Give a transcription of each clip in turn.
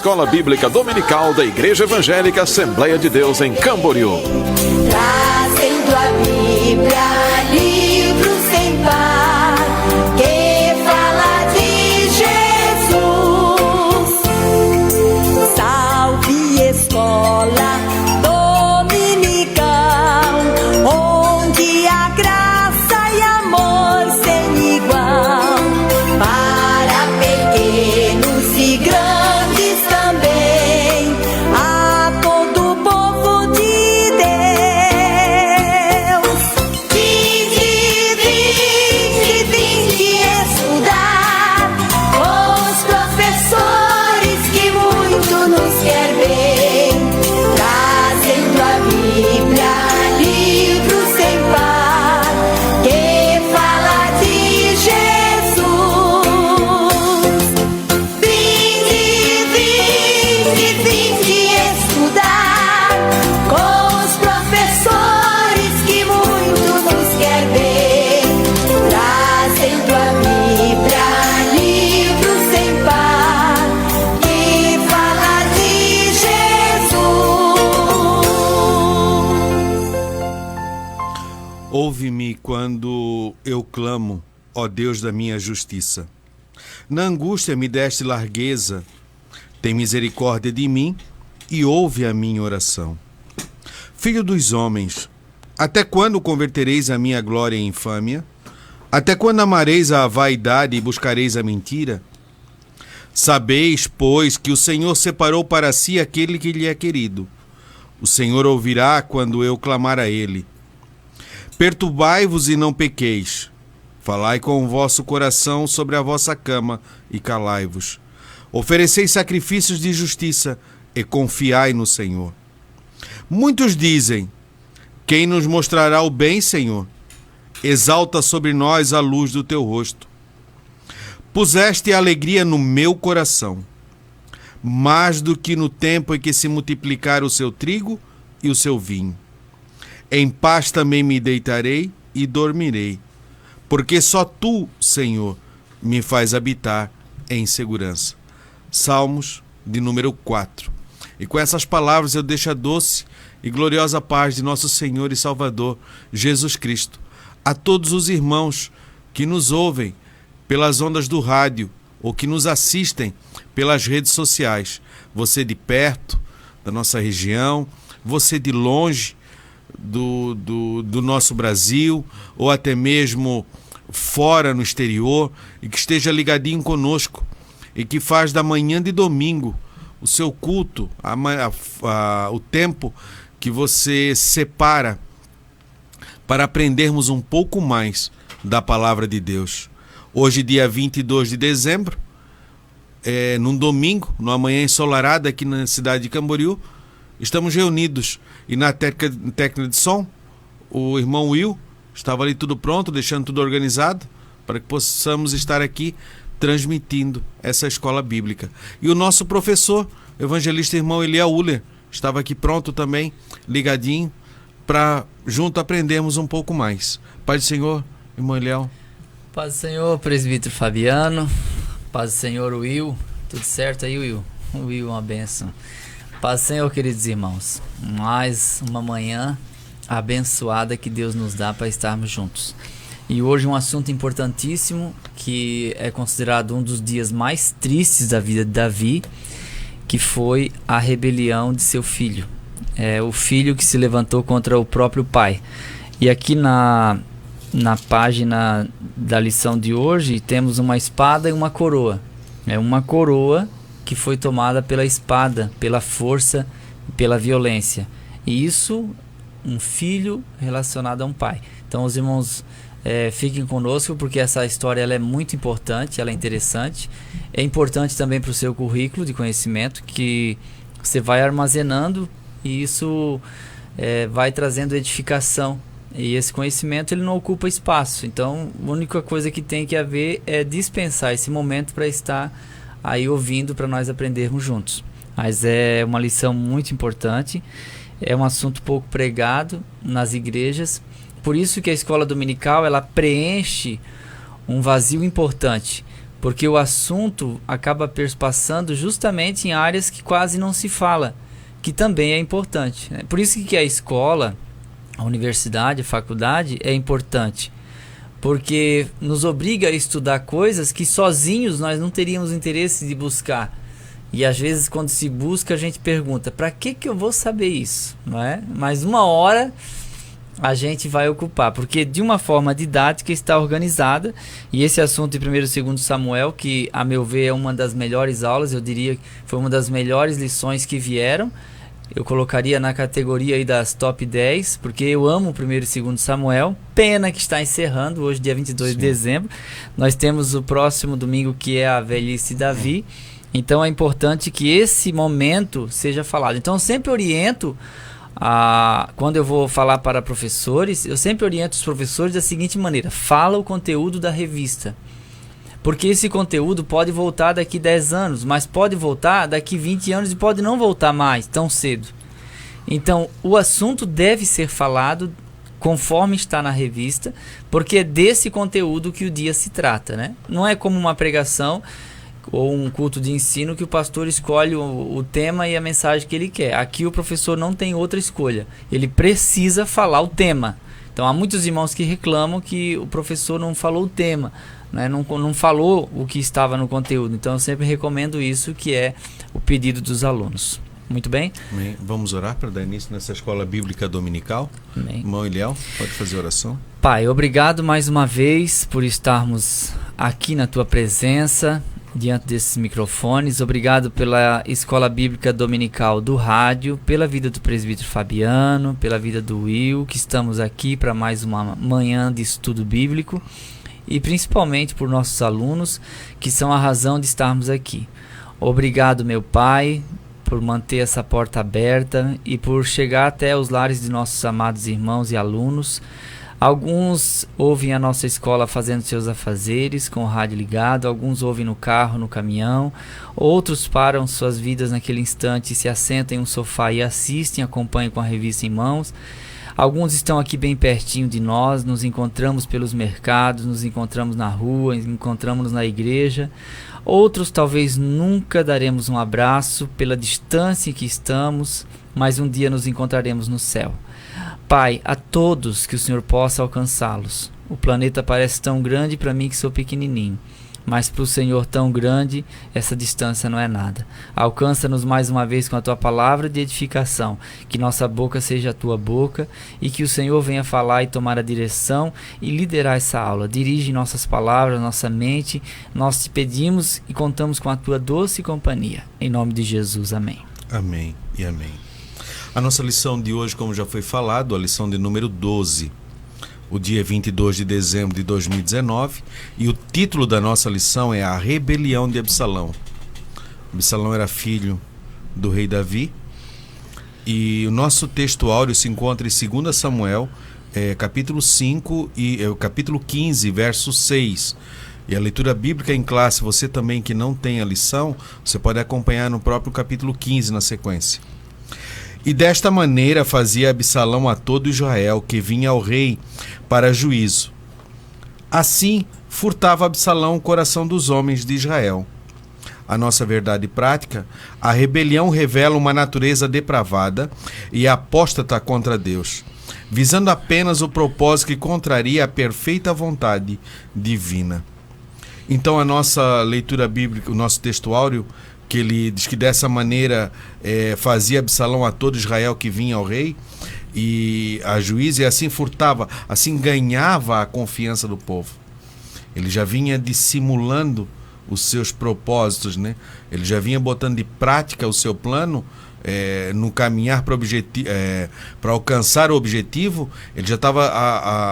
Escola Bíblica Dominical da Igreja Evangélica Assembleia de Deus em Camboriú. Trazendo a Bíblia, livro sem par, que fala de Jesus. Salve Escola Dominical, onde a graça e amor sem igual, para pequenos e grandes também, a todo o povo de Deus. Vinde estudar com os professores que muito nos quer bem, trazendo a Bíblia, livro sem par, que fala de Jesus. Vinde estudar com os professores que muito nos quer bem, trazendo a Bíblia, livro sem par, que fala de Jesus. Ouve-me quando eu clamo, ó Deus da minha justiça. Na angústia me deste largueza, tem misericórdia de mim e ouve a minha oração. Filho dos homens, até quando convertereis a minha glória em infâmia? Até quando amareis a vaidade e buscareis a mentira? Sabeis, pois, que o Senhor separou para si aquele que lhe é querido. O Senhor ouvirá quando eu clamar a ele. Perturbai-vos e não pequeis. Falai com o vosso coração sobre a vossa cama e calai-vos. Ofereceis sacrifícios de justiça e confiai no Senhor. Muitos dizem: quem nos mostrará o bem, Senhor? Exalta sobre nós a luz do teu rosto. Puseste alegria no meu coração, mais do que no tempo em que se multiplicar o seu trigo e o seu vinho. Em paz também me deitarei e dormirei, porque só tu, Senhor, me faz habitar em segurança. Salmos de número 4. E com essas palavras eu deixo a doce e gloriosa paz de nosso Senhor e Salvador Jesus Cristo a todos os irmãos que nos ouvem pelas ondas do rádio ou que nos assistem pelas redes sociais. Você de perto, da nossa região, você de longe do nosso Brasil, ou até mesmo fora no exterior, e que esteja ligadinho conosco, e que faz da manhã de domingo o seu culto, o tempo que você separa para aprendermos um pouco mais da palavra de Deus. Hoje, dia 22 de dezembro, num domingo, numa manhã ensolarada aqui na cidade de Camboriú, estamos reunidos, e na técnica de som, o irmão Will estava ali tudo pronto, deixando tudo organizado, para que possamos estar aqui transmitindo essa escola bíblica. E o nosso professor, evangelista irmão Eliel Uller, estava aqui pronto também, ligadinho, para junto aprendermos um pouco mais. Pai do Senhor, irmão Eliel. Paz do Senhor, presbítero Fabiano. Paz do Senhor, Will. Tudo certo aí, Will? Will, uma bênção. Paz do Senhor, queridos irmãos. Mais uma manhã abençoada que Deus nos dá para estarmos juntos. E hoje um assunto importantíssimo, que é considerado um dos dias mais tristes da vida de Davi, que foi a rebelião de seu filho. O filho que se levantou contra o próprio pai. E aqui na página da lição de hoje temos uma espada e uma coroa. É uma coroa que foi tomada pela espada, pela força e pela violência. E isso, um filho relacionado a um pai. Então os irmãos fiquem conosco, porque essa história ela é muito importante, ela é interessante. É importante também para o seu currículo de conhecimento, que você vai armazenando, e isso vai trazendo edificação. E esse conhecimento ele não ocupa espaço. Então a única coisa que tem que haver é dispensar esse momento para estar aí ouvindo, para nós aprendermos juntos. Mas é uma lição muito importante, é um assunto pouco pregado nas igrejas. Por isso que a escola dominical ela preenche um vazio importante, porque o assunto acaba perspassando justamente em áreas que quase não se fala, que também é importante, né? Por isso que a escola, a universidade, a faculdade é importante, porque nos obriga a estudar coisas que sozinhos nós não teríamos interesse de buscar. E às vezes quando se busca a gente pergunta, para que eu vou saber isso? Não é? Mas uma hora a gente vai ocupar, porque de uma forma didática está organizada, e esse assunto de 1º e 2º Samuel, que a meu ver é uma das melhores aulas, eu diria que foi uma das melhores lições que vieram, eu colocaria na categoria aí das top 10, porque eu amo 1º e 2º Samuel, pena que está encerrando, hoje dia 22 de dezembro, nós temos o próximo domingo que é a velhice de Davi, então é importante que esse momento seja falado. Então eu sempre oriento, quando eu vou falar para professores, eu sempre oriento os professores da seguinte maneira: fala o conteúdo da revista, porque esse conteúdo pode voltar daqui 10 anos, mas pode voltar daqui 20 anos e pode não voltar mais tão cedo. Então o assunto deve ser falado conforme está na revista, porque é desse conteúdo que o dia se trata, né? Não é como uma pregação ou um culto de ensino que o pastor escolhe o tema e a mensagem que ele quer. Aqui o professor não tem outra escolha, ele precisa falar o tema. Então há muitos irmãos que reclamam que o professor não falou o tema, né? Não falou o que estava no conteúdo. Então eu sempre recomendo isso, que é o pedido dos alunos. Muito bem? Amém. Vamos orar para dar início nessa escola bíblica dominical? Amém. Irmão Eliel, pode fazer oração? Pai, obrigado mais uma vez por estarmos aqui na tua presença, diante desses microfones. Obrigado pela Escola Bíblica Dominical do rádio, pela vida do presbítero Fabiano, pela vida do Will, que estamos aqui para mais uma manhã de estudo bíblico, e principalmente por nossos alunos, que são a razão de estarmos aqui. Obrigado, meu Pai, por manter essa porta aberta e por chegar até os lares de nossos amados irmãos e alunos. Alguns ouvem a nossa escola fazendo seus afazeres, com o rádio ligado, alguns ouvem no carro, no caminhão, outros param suas vidas naquele instante, se assentam em um sofá e assistem, acompanham com a revista em mãos. Alguns estão aqui bem pertinho de nós, nos encontramos pelos mercados, nos encontramos na rua, encontramos na igreja. Outros talvez nunca daremos um abraço pela distância em que estamos, mas um dia nos encontraremos no céu. Pai, a todos que o Senhor possa alcançá-los. O planeta parece tão grande para mim que sou pequenininho, mas para o Senhor tão grande, essa distância não é nada. Alcança-nos mais uma vez com a Tua palavra de edificação, que nossa boca seja a Tua boca e que o Senhor venha falar e tomar a direção e liderar essa aula. Dirige nossas palavras, nossa mente, nós te pedimos e contamos com a Tua doce companhia. Em nome de Jesus, amém. Amém e amém. A nossa lição de hoje, como já foi falado, a lição de número 12, o dia 22 de dezembro de 2019, e o título da nossa lição é A Rebelião de Absalão. Absalão era filho do rei Davi, e o nosso texto áureo se encontra em 2 Samuel, capítulo 5 e capítulo 15, verso 6. E a leitura bíblica em classe, você também que não tem a lição, você pode acompanhar no próprio capítulo 15 na sequência. E desta maneira fazia Absalão a todo Israel que vinha ao rei para juízo. Assim furtava Absalão o coração dos homens de Israel. A nossa verdade prática, a rebelião revela uma natureza depravada e apóstata contra Deus, visando apenas o propósito que contraria a perfeita vontade divina. Então a nossa leitura bíblica, o nosso texto áureo, que ele diz que dessa maneira fazia Absalão a todo Israel que vinha ao rei e a juízo, e assim furtava, assim ganhava a confiança do povo. Ele já vinha dissimulando os seus propósitos, né? Ele já vinha botando de prática o seu plano no caminhar para alcançar o objetivo. Ele já estava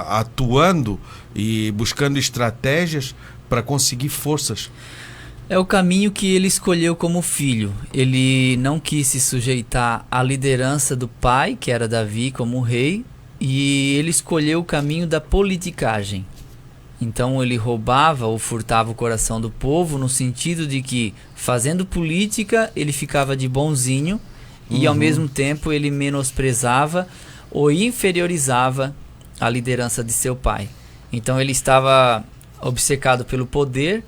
atuando e buscando estratégias para conseguir forças. É o caminho que ele escolheu como filho. Ele não quis se sujeitar à liderança do pai, que era Davi, como rei, e ele escolheu o caminho da politicagem. Então ele roubava ou furtava o coração do povo, no sentido de que, fazendo política, ele ficava de bonzinho e ao mesmo tempo ele menosprezava ou inferiorizava a liderança de seu pai. Então ele estava obcecado pelo poder,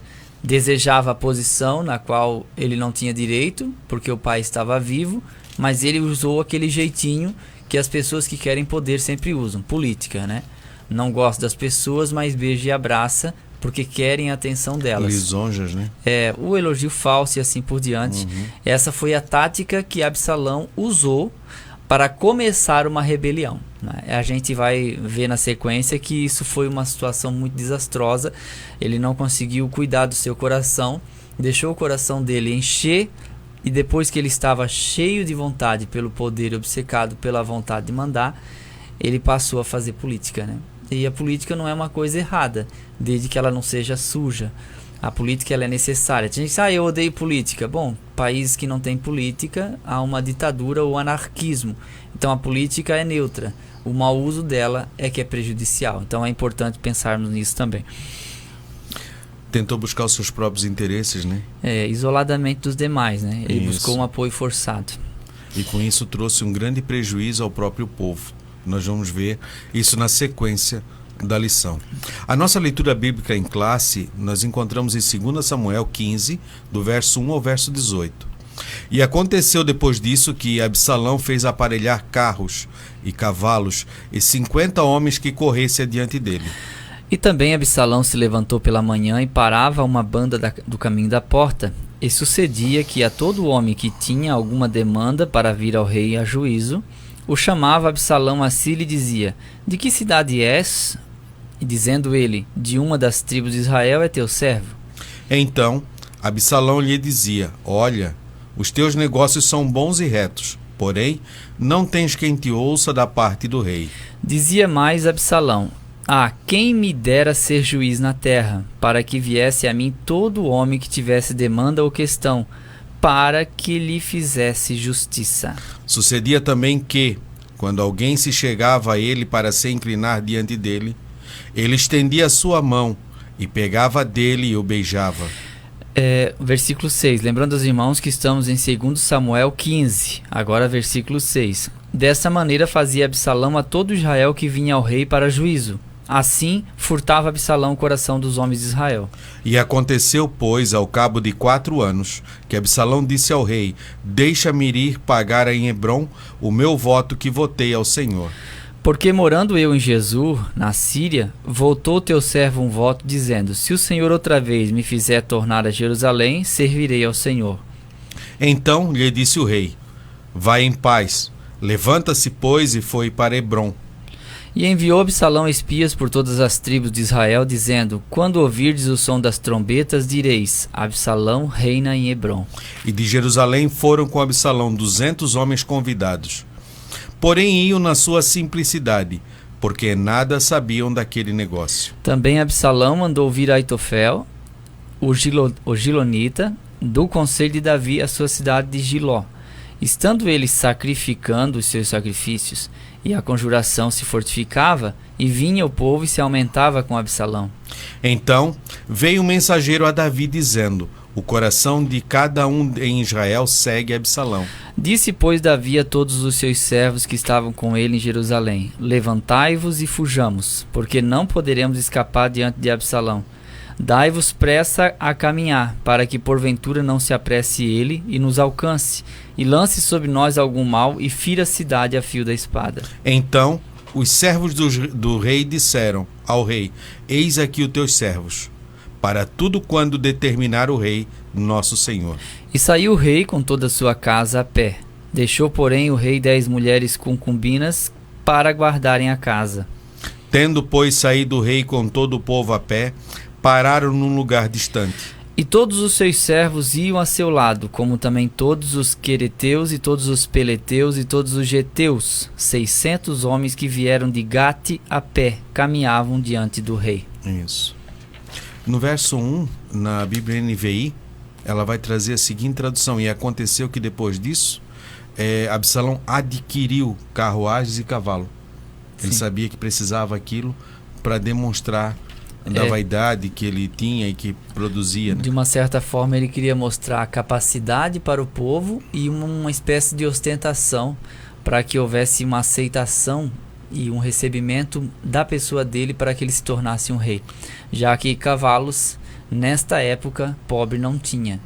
desejava a posição na qual ele não tinha direito, porque o pai estava vivo, mas ele usou aquele jeitinho que as pessoas que querem poder sempre usam, política, né? Não gosta das pessoas, mas beija e abraça, porque querem a atenção delas. Lisonjas, né? O elogio falso e assim por diante. Essa foi a tática que Absalão usou para começar uma rebelião, né? A gente vai ver na sequência que isso foi uma situação muito desastrosa. Ele não conseguiu cuidar do seu coração, deixou o coração dele encher, e depois que ele estava cheio de vontade pelo poder, obcecado pela vontade de mandar, ele passou a fazer política, né? E a política não é uma coisa errada, desde que ela não seja suja. A política ela é necessária. Tem gente que diz, eu odeio política. Bom, países que não têm política, há uma ditadura ou anarquismo. Então a política é neutra. O mau uso dela é que é prejudicial. Então é importante pensarmos nisso também. Tentou buscar os seus próprios interesses, né? Isoladamente dos demais, né? Ele Isso. buscou um apoio forçado. E com isso trouxe um grande prejuízo ao próprio povo. Nós vamos ver isso na sequência da lição. A nossa leitura bíblica em classe, nós encontramos em 2 Samuel 15, do verso 1 ao verso 18. E aconteceu depois disso que Absalão fez aparelhar carros e cavalos e 50 homens que corressem adiante dele. E também Absalão se levantou pela manhã e parava uma banda do caminho da porta. E sucedia que a todo homem que tinha alguma demanda para vir ao rei a juízo, o chamava Absalão a si e lhe dizia, de que cidade és? E dizendo ele, de uma das tribos de Israel é teu servo. Então Absalão lhe dizia, olha, os teus negócios são bons e retos, porém não tens quem te ouça da parte do rei. Dizia mais Absalão, quem me dera ser juiz na terra, para que viesse a mim todo homem que tivesse demanda ou questão, para que lhe fizesse justiça. Sucedia também que, quando alguém se chegava a ele para se inclinar diante dele, ele estendia a sua mão e pegava dele e o beijava. Versículo 6. Lembrando aos irmãos que estamos em 2 Samuel 15. Agora versículo 6. Dessa maneira fazia Absalão a todo Israel que vinha ao rei para juízo. Assim furtava Absalão o coração dos homens de Israel. E aconteceu, pois, ao cabo de 4 anos, que Absalão disse ao rei, deixa-me ir pagar em Hebrom o meu voto que votei ao Senhor. Porque morando eu em Jesur, na Síria, voltou teu servo um voto, dizendo, se o Senhor outra vez me fizer tornar a Jerusalém, servirei ao Senhor. Então lhe disse o rei, vai em paz, levanta-se, pois, e foi para Hebrom. E enviou Absalão espias por todas as tribos de Israel, dizendo, quando ouvirdes o som das trombetas, direis, Absalão reina em Hebrom. E de Jerusalém foram com Absalão 200 homens convidados. Porém iam na sua simplicidade, porque nada sabiam daquele negócio. Também Absalão mandou vir Aitofel, o Gilonita, do conselho de Davi, a sua cidade de Giló. Estando ele sacrificando os seus sacrifícios, e a conjuração se fortificava, e vinha o povo e se aumentava com Absalão. Então veio um mensageiro a Davi dizendo, o coração de cada um em Israel segue Absalão. Disse, pois, Davi a todos os seus servos que estavam com ele em Jerusalém, levantai-vos e fujamos, porque não poderemos escapar diante de Absalão. Dai-vos pressa a caminhar, para que porventura não se apresse ele e nos alcance, e lance sobre nós algum mal e fira a cidade a fio da espada. Então os servos do rei disseram ao rei, eis aqui os teus servos, para tudo quando determinar o rei, nosso senhor. E saiu o rei com toda a sua casa a pé. Deixou, porém, o rei 10 mulheres concubinas para guardarem a casa. Tendo, pois, saído o rei com todo o povo a pé, pararam num lugar distante. E todos os seus servos iam a seu lado, como também todos os quereteus e todos os peleteus e todos os geteus. 600 homens que vieram de Gate a pé, caminhavam diante do rei. Isso. No verso 1, na Bíblia NVI, ela vai trazer a seguinte tradução. E aconteceu que depois disso, Absalão adquiriu carruagens e cavalo. Ele sabia que precisava aquilo para demonstrar da vaidade que ele tinha e que produzia, né? De uma certa forma ele queria mostrar a capacidade para o povo e uma espécie de ostentação para que houvesse uma aceitação e um recebimento da pessoa dele para que ele se tornasse um rei, já que cavalos Nesta época, pobre não tinha.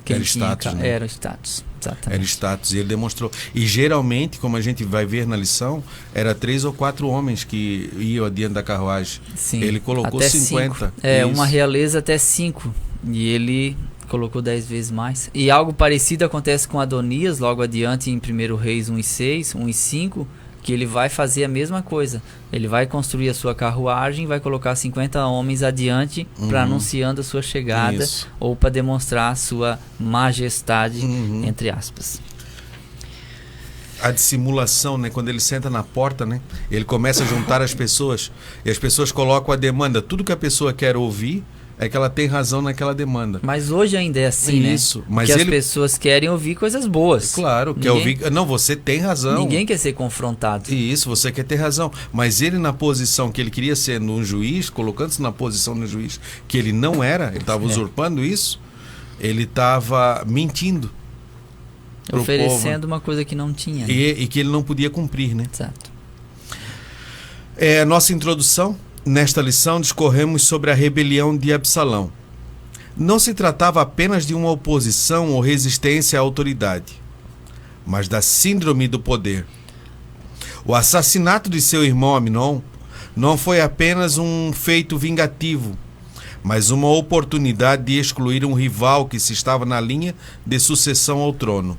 Quem Era tinha status, né? Era status, exatamente. Era status, e ele demonstrou. E geralmente, como a gente vai ver na lição, era 3 ou 4 homens que iam adiante da carruagem. Sim, Ele colocou até 50. 5. Isso. Uma realeza até 5. E ele colocou 10 vezes mais. E algo parecido acontece com Adonias, logo adiante em 1 Reis 1:6, 1:5, que ele vai fazer a mesma coisa. Ele vai construir a sua carruagem, vai colocar 50 homens adiante para anunciando a sua chegada. Isso. Ou para demonstrar a sua majestade, entre aspas. A dissimulação, né? Quando ele senta na porta, né? Ele começa a juntar as pessoas e as pessoas colocam a demanda. Tudo que a pessoa quer ouvir é que ela tem razão naquela demanda. Mas hoje ainda é assim, Isso, né? mas que ele- as pessoas querem ouvir coisas boas. Claro, quer ouvir. Não, você tem razão. Ninguém quer ser confrontado. E isso, você quer ter razão. Mas ele, na posição que ele queria ser um juiz, colocando-se na posição de um juiz que ele não era, ele estava usurpando isso, ele estava mentindo pro Oferecendo uma coisa que não tinha. povo. E que ele não podia cumprir, né? Exato. Nossa introdução. Nesta lição, discorremos sobre a rebelião de Absalão. Não se tratava apenas de uma oposição ou resistência à autoridade, mas da síndrome do poder. O assassinato de seu irmão Amnon não foi apenas um feito vingativo, mas uma oportunidade de excluir um rival que se estava na linha de sucessão ao trono.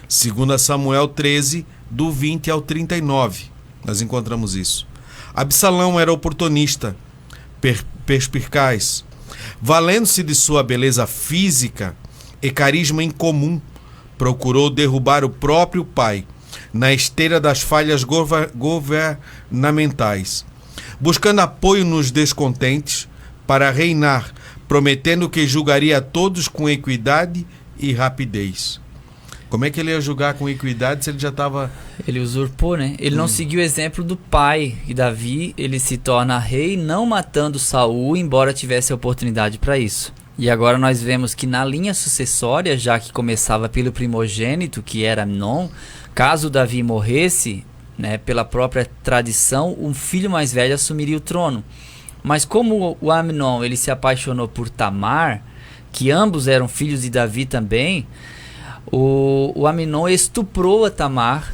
2 Samuel 13, do 20 ao 39, nós encontramos isso. Absalão era oportunista, perspicaz, valendo-se de sua beleza física e carisma incomum, procurou derrubar o próprio pai na esteira das falhas governamentais, buscando apoio nos descontentes para reinar, prometendo que julgaria a todos com equidade e rapidez. Como é que ele ia julgar com equidade se ele já estava... Ele usurpou, né? Ele não seguiu o exemplo do pai. E Davi, ele se torna rei não matando Saul, embora tivesse a oportunidade para isso. E agora nós vemos que na linha sucessória, já que começava pelo primogênito, que era Amnon, caso Davi morresse, né, pela própria tradição, um filho mais velho assumiria o trono. Mas como o Amnon ele se apaixonou por Tamar, que ambos eram filhos de Davi também, o Amnon estuprou a Tamar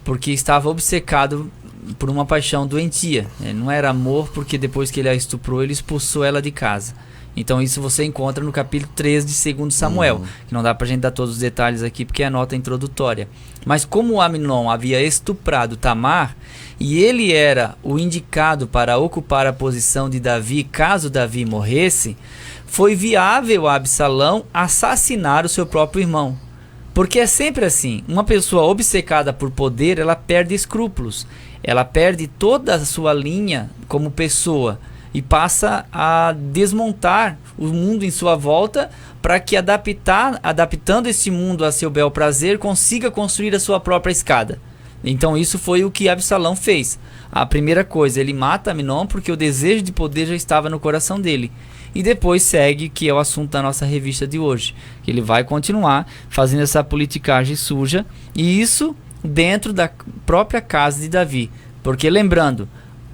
porque estava obcecado por uma paixão doentia. Não era amor, porque depois que ele a estuprou, ele expulsou ela de casa. Então isso você encontra no capítulo 3 de 2 Samuel, que não dá pra gente dar todos os detalhes aqui porque é a nota introdutória. Mas como o Amnon havia estuprado Tamar, e ele era o indicado para ocupar a posição de Davi caso Davi morresse, foi viável a Absalão assassinar o seu próprio irmão. Porque é sempre assim, uma pessoa obcecada por poder, ela perde escrúpulos, ela perde toda a sua linha como pessoa e passa a desmontar o mundo em sua volta para que adaptando esse mundo a seu bel prazer, consiga construir a sua própria escada. Então isso foi o que Absalão fez. A primeira coisa, ele mata Amnon porque o desejo de poder já estava no coração dele. E depois segue, que é o assunto da nossa revista de hoje, que ele vai continuar fazendo essa politicagem suja, e isso dentro da própria casa de Davi. Porque lembrando,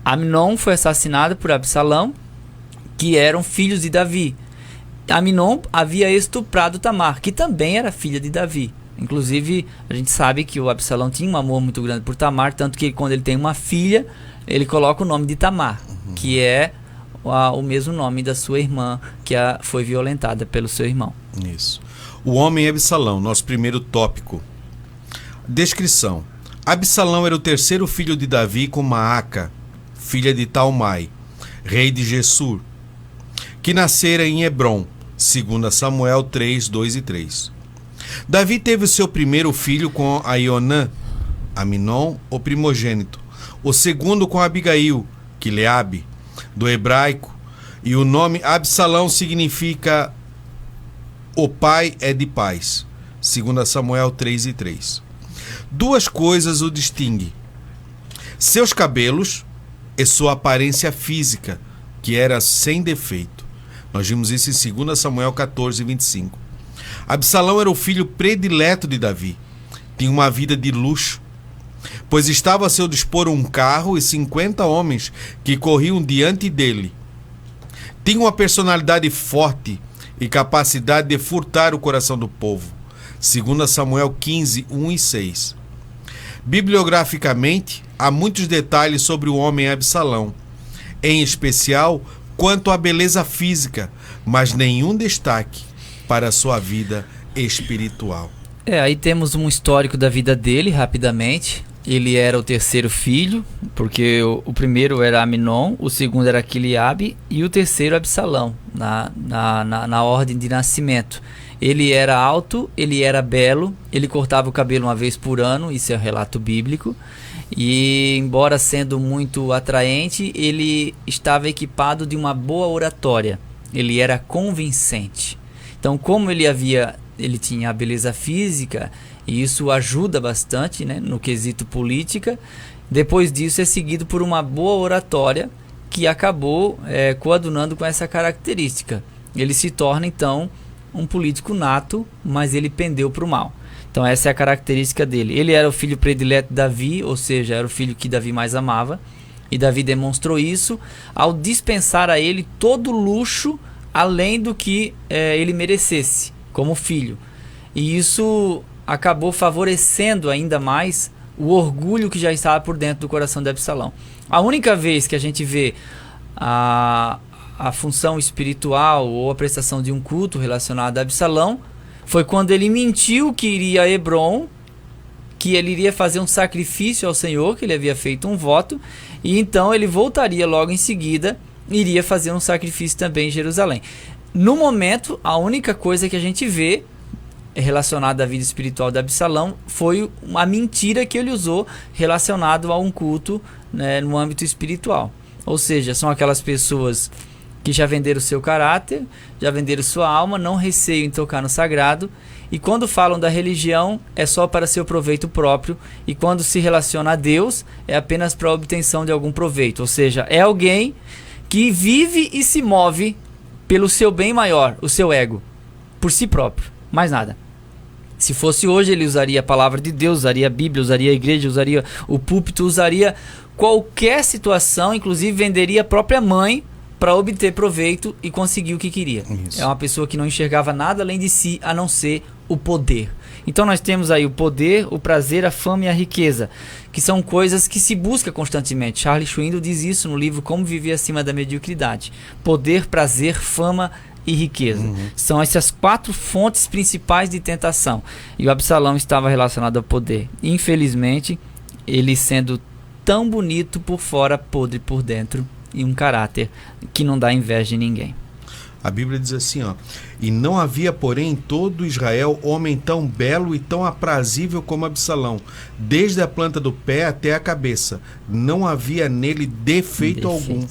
Amnon foi assassinado por Absalão, que eram filhos de Davi. Amnon havia estuprado Tamar, que também era filha de Davi. Inclusive, a gente sabe que o Absalão tinha um amor muito grande por Tamar, tanto que quando ele tem uma filha, ele coloca o nome de Tamar, que é o mesmo nome da sua irmã, que foi violentada pelo seu irmão. Isso. O homem Absalão, nosso primeiro tópico. Descrição. Absalão era o terceiro filho de Davi com Maaca, filha de Talmai, rei de Gessur, que nascera em Hebrom, 2 Samuel 3, 2 e 3. Davi teve o seu primeiro filho com Aionã, Amnon, o primogênito, o segundo com Abigail, Quileabe, do hebraico, e o nome Absalão significa o pai é de paz, 2 Samuel 3 e 3. Duas coisas o distinguem: seus cabelos e sua aparência física, que era sem defeito. Nós vimos isso em 2 Samuel 14, 25. Absalão era o filho predileto de Davi. Tinha uma vida de luxo, pois estava a seu dispor um carro e 50 homens que corriam diante dele. Tinha uma personalidade forte e capacidade de furtar o coração do povo. 2 Samuel 15, 1 e 6. Bibliograficamente, há muitos detalhes sobre o homem Absalão, em especial quanto à beleza física, mas nenhum destaque para a sua vida espiritual. Aí temos um histórico da vida dele, rapidamente. Ele era o terceiro filho, porque o primeiro era Aminon, o segundo era Quiliabe e o terceiro Absalão, na ordem de nascimento. Ele era alto, ele era belo, ele cortava o cabelo uma vez por ano, isso é um relato bíblico. E embora sendo muito atraente, ele estava equipado de uma boa oratória. Ele era convincente. Então, como ele tinha a beleza física, e isso ajuda bastante, né, no quesito política. Depois disso é seguido por uma boa oratória que acabou coadunando com essa característica. Ele se torna então um político nato, mas ele pendeu para o mal. Então essa é a característica dele. Ele era o filho predileto de Davi, ou seja, era o filho que Davi mais amava. E Davi demonstrou isso ao dispensar a ele todo luxo além do que ele merecesse como filho. E isso acabou favorecendo ainda mais o orgulho que já estava por dentro do coração de Absalão. A única vez que a gente vê a função espiritual ou a prestação de um culto relacionado a Absalão foi quando ele mentiu que iria a Hebrom, que ele iria fazer um sacrifício ao Senhor, que ele havia feito um voto, e então ele voltaria logo em seguida, iria fazer um sacrifício também em Jerusalém. No momento, a única coisa que a gente vê relacionada à vida espiritual de Absalão foi uma mentira que ele usou relacionado a um culto, né, no âmbito espiritual. Ou seja, são aquelas pessoas que já venderam seu caráter, já venderam sua alma, não receiam em tocar no sagrado, e quando falam da religião é só para seu proveito próprio, e quando se relaciona a Deus é apenas para a obtenção de algum proveito. Ou seja, é alguém que vive e se move pelo seu bem maior, o seu ego, por si próprio, mais nada. Se fosse hoje, ele usaria a palavra de Deus, usaria a Bíblia, usaria a igreja, usaria o púlpito, usaria qualquer situação, inclusive venderia a própria mãe para obter proveito e conseguir o que queria. Isso. É uma pessoa que não enxergava nada além de si, a não ser o poder. Então nós temos aí o poder, o prazer, a fama e a riqueza, que são coisas que se busca constantemente. Charles Swindoll diz isso no livro Como Viver Acima da Mediocridade. Poder, prazer, fama e riqueza. São essas 4 fontes principais de tentação. E o Absalão estava relacionado ao poder. Infelizmente, ele sendo tão bonito por fora, podre por dentro, e um caráter que não dá inveja de ninguém. A Bíblia diz assim, ó: e não havia, porém, em todo Israel homem tão belo e tão aprazível como Absalão, desde a planta do pé até a cabeça. Não havia nele defeito algum.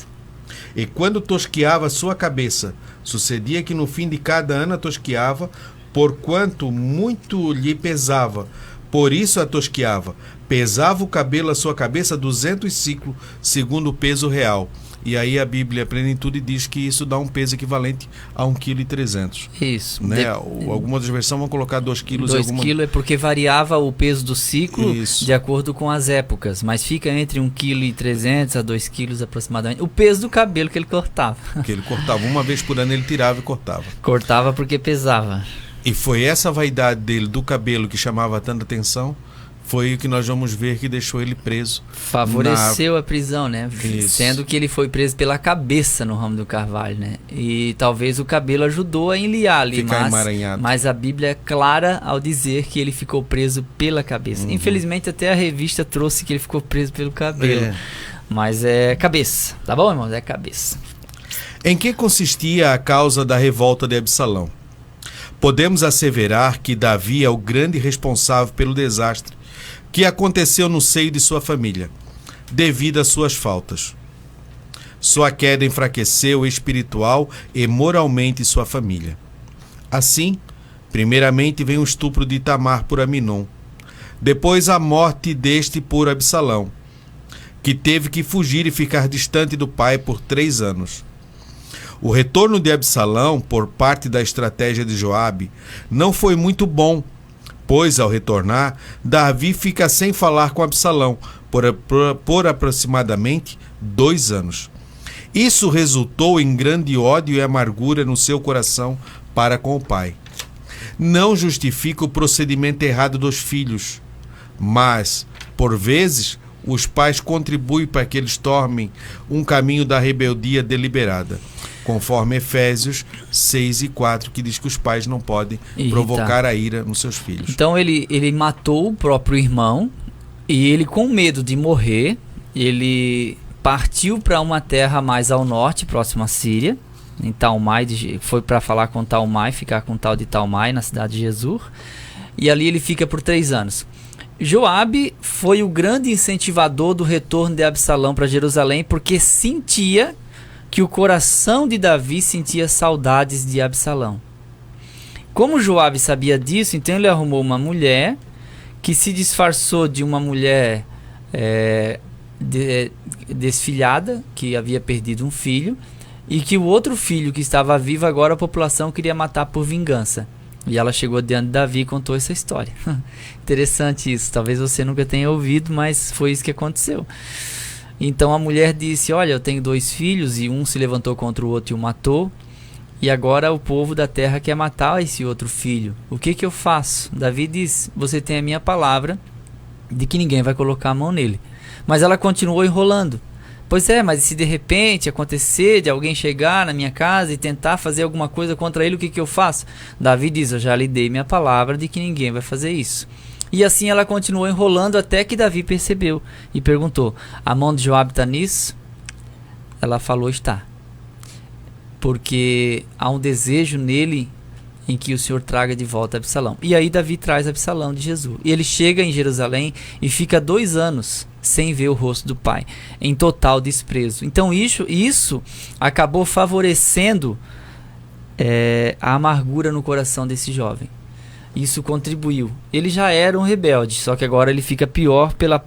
E quando tosqueava sua cabeça, sucedia que no fim de cada ano a tosqueava, porquanto muito lhe pesava. Por isso a tosqueava. Pesava o cabelo a sua cabeça 200 ciclos, segundo o peso real. E aí a Bíblia Plenitude diz que isso dá um peso equivalente a 1,3 kg. Isso. Né? Algumas versões vão colocar 2 kg. 2 kg é porque variava o peso do ciclo. Isso. De acordo com as épocas. Mas fica entre 1,3 kg a 2 kg aproximadamente. O peso do cabelo que ele cortava. Que ele cortava. Uma vez por ano ele tirava e cortava. Cortava porque pesava. E foi essa vaidade dele do cabelo que chamava tanta atenção. Foi o que nós vamos ver que deixou ele preso. Favoreceu a prisão, né? Isso. Sendo que ele foi preso pela cabeça no ramo do carvalho, né? E talvez o cabelo ajudou a enliar ali. Ficar emaranhado. Mas a Bíblia é clara ao dizer que ele ficou preso pela cabeça. Infelizmente até a revista trouxe que ele ficou preso pelo cabelo. Mas é cabeça, tá bom, irmãos? É cabeça. Em que consistia a causa da revolta de Absalão? Podemos asseverar que Davi é o grande responsável pelo desastre que aconteceu no seio de sua família, devido às suas faltas. Sua queda enfraqueceu espiritual e moralmente sua família. Assim, primeiramente vem o estupro de Tamar por Aminon, depois a morte deste por Absalão, que teve que fugir e ficar distante do pai por 3 anos. O retorno de Absalão, por parte da estratégia de Joabe, não foi muito bom, pois, ao retornar, Davi fica sem falar com Absalão por aproximadamente 2 anos. Isso resultou em grande ódio e amargura no seu coração para com o pai. Não justifica o procedimento errado dos filhos, mas, por vezes, os pais contribuem para que eles tomem um caminho da rebeldia deliberada, conforme Efésios 6:4, que diz que os pais não podem provocar a ira nos seus filhos. Então ele matou o próprio irmão e ele, com medo de morrer, ele partiu para uma terra mais ao norte, próximo à Síria, em Talmai, foi para falar com Talmai, ficar com o tal de Talmai, na cidade de Jesur, e ali ele fica por 3 anos. Joabe foi o grande incentivador do retorno de Absalão para Jerusalém, porque sentia que o coração de Davi sentia saudades de Absalão. Como Joabe sabia disso, então ele arrumou uma mulher que se disfarçou de uma mulher desfilhada, que havia perdido um filho, e que o outro filho que estava vivo agora a população queria matar por vingança. E ela chegou diante de Davi e contou essa história. Interessante isso, talvez você nunca tenha ouvido, mas foi isso que aconteceu. Então a mulher disse: olha, eu tenho 2 filhos e um se levantou contra o outro e o matou, e agora o povo da terra quer matar esse outro filho. O que eu faço? Davi diz: você tem a minha palavra de que ninguém vai colocar a mão nele. Mas ela continuou enrolando. Pois é, mas se de repente acontecer de alguém chegar na minha casa e tentar fazer alguma coisa contra ele, o que eu faço? Davi diz: eu já lhe dei minha palavra de que ninguém vai fazer isso. E assim ela continuou enrolando até que Davi percebeu e perguntou: a mão de Joabe está nisso? Ela falou: está. Porque há um desejo nele em que o Senhor traga de volta Absalão. E aí Davi traz Absalão de Jesus. E ele chega em Jerusalém e fica 2 anos sem ver o rosto do pai, em total desprezo. Então isso acabou favorecendo a amargura no coração desse jovem. Isso contribuiu. Ele já era um rebelde, só que agora ele fica pior pelo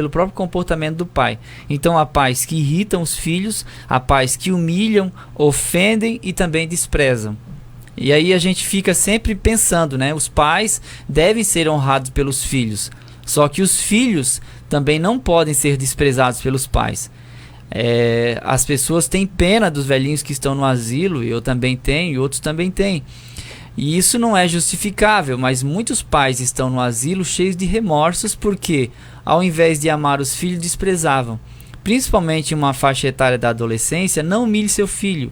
próprio comportamento do pai. Então há pais que irritam os filhos, há pais que humilham, ofendem e também desprezam. E aí a gente fica sempre pensando, né? Os pais devem ser honrados pelos filhos, só que os filhos também não podem ser desprezados pelos pais. As pessoas têm pena dos velhinhos que estão no asilo, eu também tenho, e outros também têm. E isso não é justificável, mas muitos pais estão no asilo cheios de remorsos porque, ao invés de amar os filhos, desprezavam. Principalmente em uma faixa etária da adolescência, não humilhe seu filho.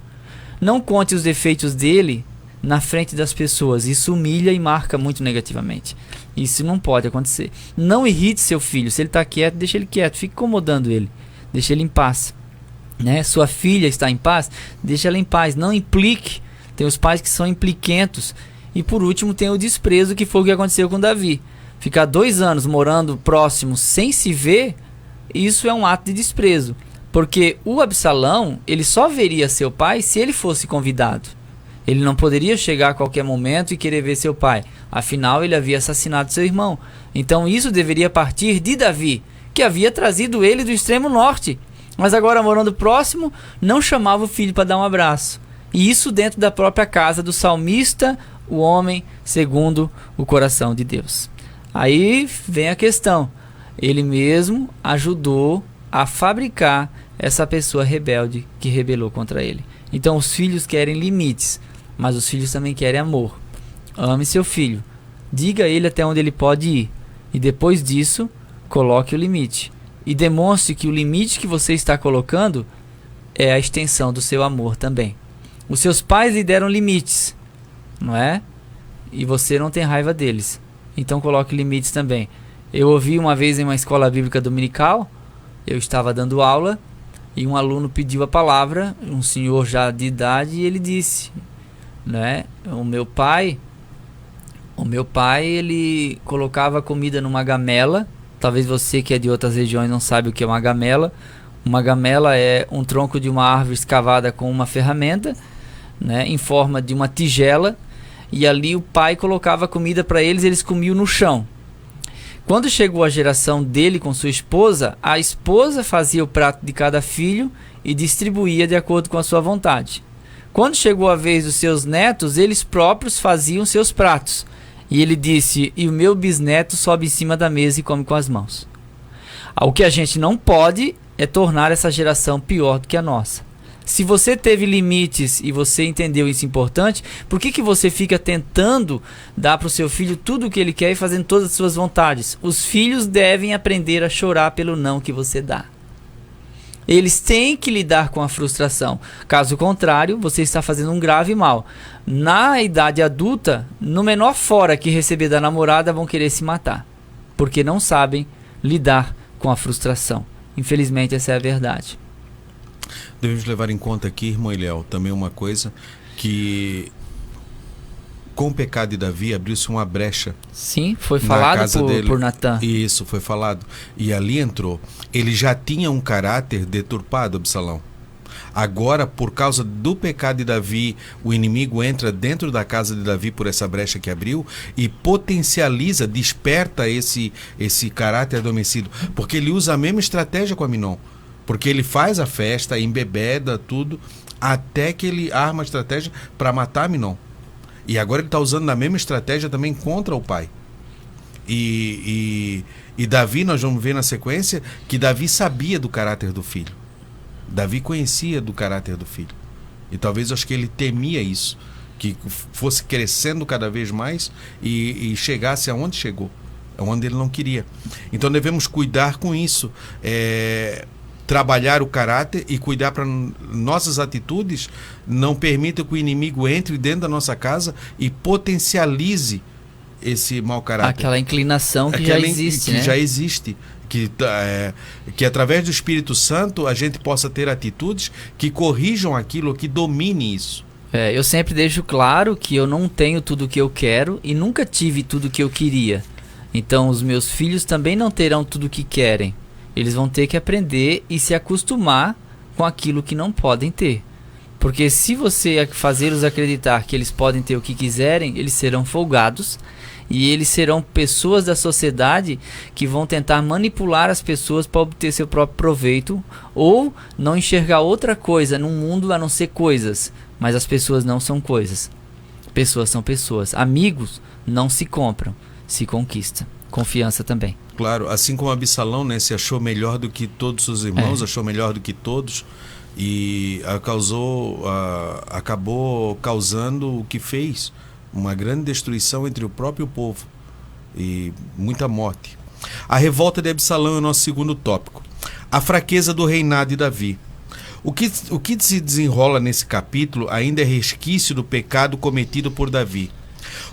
Não conte os defeitos dele na frente das pessoas. Isso humilha e marca muito negativamente. Isso não pode acontecer. Não irrite seu filho. Se ele está quieto, deixa ele quieto. Fique incomodando ele. Deixa ele em paz. Né? Sua filha está em paz, deixa ela em paz. Não implique. Tem os pais que são impliquentos. E por último tem o desprezo, que foi o que aconteceu com Davi. Ficar 2 anos morando próximo sem se ver, isso é um ato de desprezo. Porque o Absalão, ele só veria seu pai se ele fosse convidado. Ele não poderia chegar a qualquer momento e querer ver seu pai. Afinal, ele havia assassinado seu irmão. Então isso deveria partir de Davi, que havia trazido ele do extremo norte. Mas agora, morando próximo, não chamava o filho para dar um abraço. E isso dentro da própria casa do salmista, o homem segundo o coração de Deus. Aí vem a questão. Ele mesmo ajudou a fabricar essa pessoa rebelde que rebelou contra ele. Então os filhos querem limites, mas os filhos também querem amor. Ame seu filho. Diga a ele até onde ele pode ir. E depois disso, coloque o limite. E demonstre que o limite que você está colocando é a extensão do seu amor também. Os seus pais lhe deram limites, não é? E você não tem raiva deles. Então coloque limites também. Eu ouvi uma vez em uma escola bíblica dominical, eu estava dando aula, e um aluno pediu a palavra, um senhor já de idade, e ele disse, né? O meu pai, ele colocava comida numa gamela. Talvez você que é de outras regiões não sabe o que é uma gamela. Uma gamela é um tronco de uma árvore escavada com uma ferramenta, né, em forma de uma tigela, e ali o pai colocava comida para eles, eles comiam no chão. Quando chegou a geração dele com sua esposa, a esposa fazia o prato de cada filho e distribuía de acordo com a sua vontade. Quando chegou a vez dos seus netos, eles próprios faziam seus pratos. E ele disse, e o meu bisneto sobe em cima da mesa e come com as mãos. O que a gente não pode é tornar essa geração pior do que a nossa. Se você teve limites e você entendeu isso importante, por que você fica tentando dar para o seu filho tudo o que ele quer e fazendo todas as suas vontades? Os filhos devem aprender a chorar pelo não que você dá. Eles têm que lidar com a frustração. Caso contrário, você está fazendo um grave mal. Na idade adulta, no menor fora que receber da namorada, vão querer se matar, porque não sabem lidar com a frustração. Infelizmente, essa é a verdade. Devemos levar em conta aqui, irmão Eliel, também uma coisa, que com o pecado de Davi abriu-se uma brecha. Sim, foi falado por Natan. Isso, foi falado. E ali entrou. Ele já tinha um caráter deturpado, Absalão. Agora, por causa do pecado de Davi, o inimigo entra dentro da casa de Davi por essa brecha que abriu e potencializa, desperta esse caráter adormecido. Porque ele usa a mesma estratégia com Aminon. Porque ele faz a festa, embebeda, tudo, até que ele arma a estratégia para matar Aminon. E agora ele está usando a mesma estratégia também contra o pai. E Davi, nós vamos ver na sequência, que Davi sabia do caráter do filho. Davi conhecia do caráter do filho. E talvez acho que ele temia isso, que fosse crescendo cada vez mais e chegasse aonde chegou, aonde ele não queria. Então devemos cuidar com isso. Trabalhar o caráter e cuidar para nossas atitudes não permita que o inimigo entre dentro da nossa casa e potencialize esse mau caráter. Aquela inclinação que já existe, né? Que já existe. Que através do Espírito Santo a gente possa ter atitudes que corrijam aquilo, que domine isso. Eu sempre deixo claro que eu não tenho tudo o que eu quero e nunca tive tudo o que eu queria. Então os meus filhos também não terão tudo o que querem. Eles vão ter que aprender e se acostumar com aquilo que não podem ter. Porque se você fazê-los acreditar que eles podem ter o que quiserem, eles serão folgados e eles serão pessoas da sociedade que vão tentar manipular as pessoas para obter seu próprio proveito ou não enxergar outra coisa no mundo a não ser coisas. Mas as pessoas não são coisas. Pessoas são pessoas. Amigos não se compram, se conquista. Confiança também. Claro, assim como Absalão, né, se achou melhor do que todos os irmãos, achou melhor do que todos e acabou causando o que fez, uma grande destruição entre o próprio povo e muita morte. A revolta de Absalão é o nosso segundo tópico. A fraqueza do reinado de Davi. O que se desenrola nesse capítulo ainda é resquício do pecado cometido por Davi.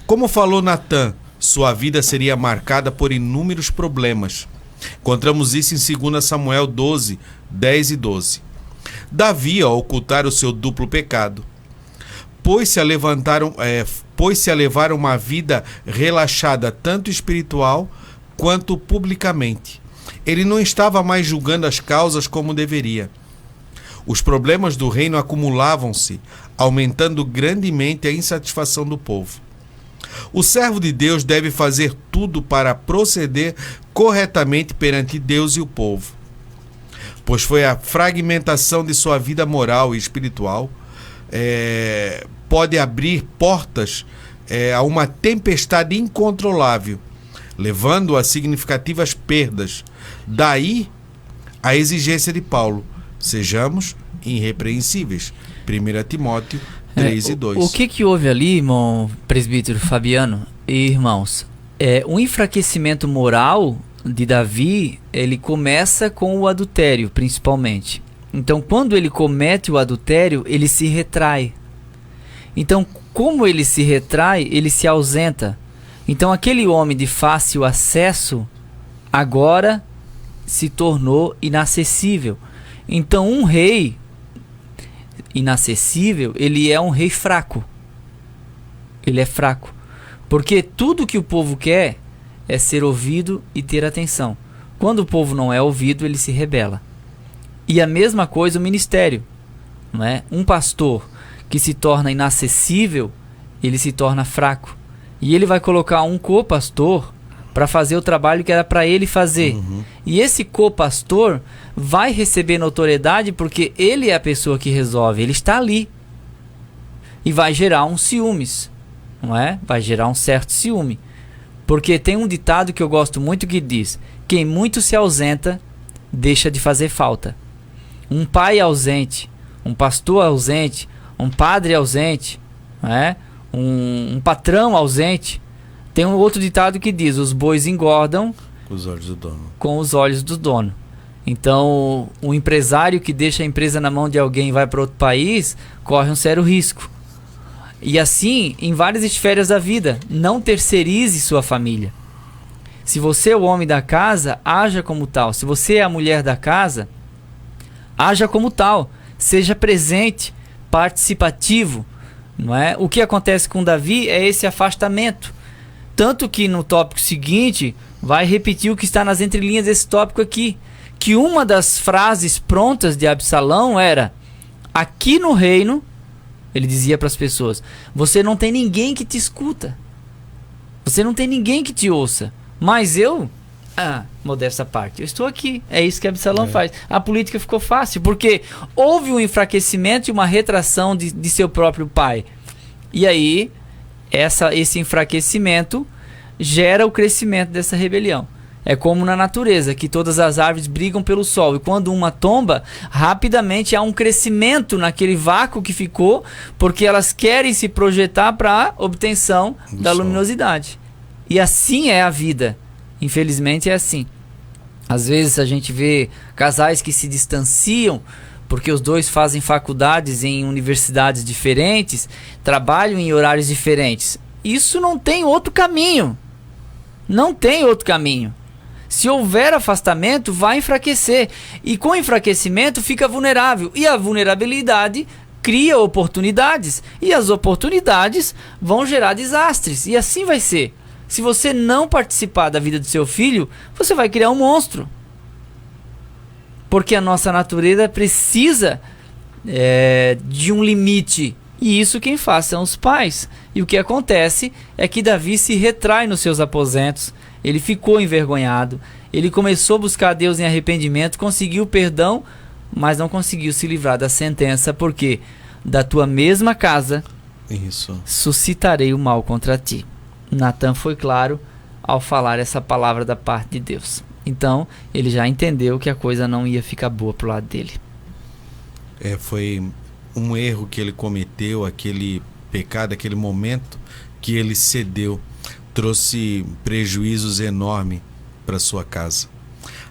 Como falou Natan, sua vida seria marcada por inúmeros problemas. Encontramos isso em 2 Samuel 12, 10 e 12. Davi, ao ocultar o seu duplo pecado, pôs-se a levar uma vida relaxada, tanto espiritual quanto publicamente. Ele não estava mais julgando as causas como deveria. Os problemas do reino acumulavam-se, aumentando grandemente a insatisfação do povo. O servo de Deus deve fazer tudo para proceder corretamente perante Deus e o povo, pois foi a fragmentação de sua vida moral e espiritual pode abrir portas a uma tempestade incontrolável, levando a significativas perdas. Daí a exigência de Paulo: sejamos irrepreensíveis. 1 Timóteo 3 e 2. O que houve ali, irmão presbítero Fabiano e irmãos? O enfraquecimento moral de Davi, ele começa com o adultério, principalmente. Então, quando ele comete o adultério, ele se retrai. Então, como ele se retrai, ele se ausenta. Então, aquele homem de fácil acesso, agora se tornou inacessível. Então, um rei inacessível, ele é um rei fraco. Ele é fraco. Porque tudo que o povo quer é ser ouvido e ter atenção. Quando o povo não é ouvido, ele se rebela. E a mesma coisa o ministério, não é? Um pastor que se torna inacessível, ele se torna fraco. E ele vai colocar um co-pastor para fazer o trabalho que era para ele fazer. E esse co-pastor vai receber notoriedade porque ele é a pessoa que resolve, ele está ali. E vai gerar um ciúmes, não é? Vai gerar um certo ciúme. Porque tem um ditado que eu gosto muito que diz: quem muito se ausenta, deixa de fazer falta. Um pai ausente, um pastor ausente, um padre ausente, né? um patrão ausente. Tem um outro ditado que diz: os bois engordam Os olhos do dono. com os olhos do dono. Então, o empresário que deixa a empresa na mão de alguém e vai para outro país, corre um sério risco. E assim, em várias esferas da vida, não terceirize sua família. Se você é o homem da casa, haja como tal. Se você é a mulher da casa, haja como tal. Seja presente, participativo. Não é? O que acontece com Davi é esse afastamento. Tanto que no tópico seguinte, vai repetir o que está nas entrelinhas desse tópico aqui. Que uma das frases prontas de Absalão era: aqui no reino, ele dizia para as pessoas, você não tem ninguém que te escuta. Você não tem ninguém que te ouça. Mas eu, modesta parte, eu estou aqui. É isso que Absalão faz. A política ficou fácil, porque houve um enfraquecimento e uma retração de seu próprio pai. E aí, esse enfraquecimento gera o crescimento dessa rebelião. É como na natureza, que todas as árvores brigam pelo sol. E quando uma tomba, rapidamente há um crescimento naquele vácuo que ficou, porque elas querem se projetar para a obtenção da luminosidade. E assim é a vida. Infelizmente é assim. Às vezes a gente vê casais que se distanciam porque os dois fazem faculdades em universidades diferentes, trabalham em horários diferentes. Isso não tem outro caminho. Não tem outro caminho. Se houver afastamento, vai enfraquecer. E com enfraquecimento fica vulnerável. E a vulnerabilidade cria oportunidades. E as oportunidades vão gerar desastres. E assim vai ser. Se você não participar da vida do seu filho, você vai criar um monstro. Porque a nossa natureza precisa de um limite. E isso quem faz são os pais. E o que acontece é que Davi se retrai nos seus aposentos. Ele ficou envergonhado. Ele começou a buscar Deus em arrependimento, conseguiu perdão, mas não conseguiu se livrar da sentença, porque da tua mesma casa suscitarei o mal contra ti. Natan foi claro ao falar essa palavra da parte de Deus. Então, ele já entendeu que a coisa não ia ficar boa pro lado dele. Foi um erro que ele cometeu, aquele pecado, aquele momento que ele cedeu, trouxe prejuízos enormes para sua casa.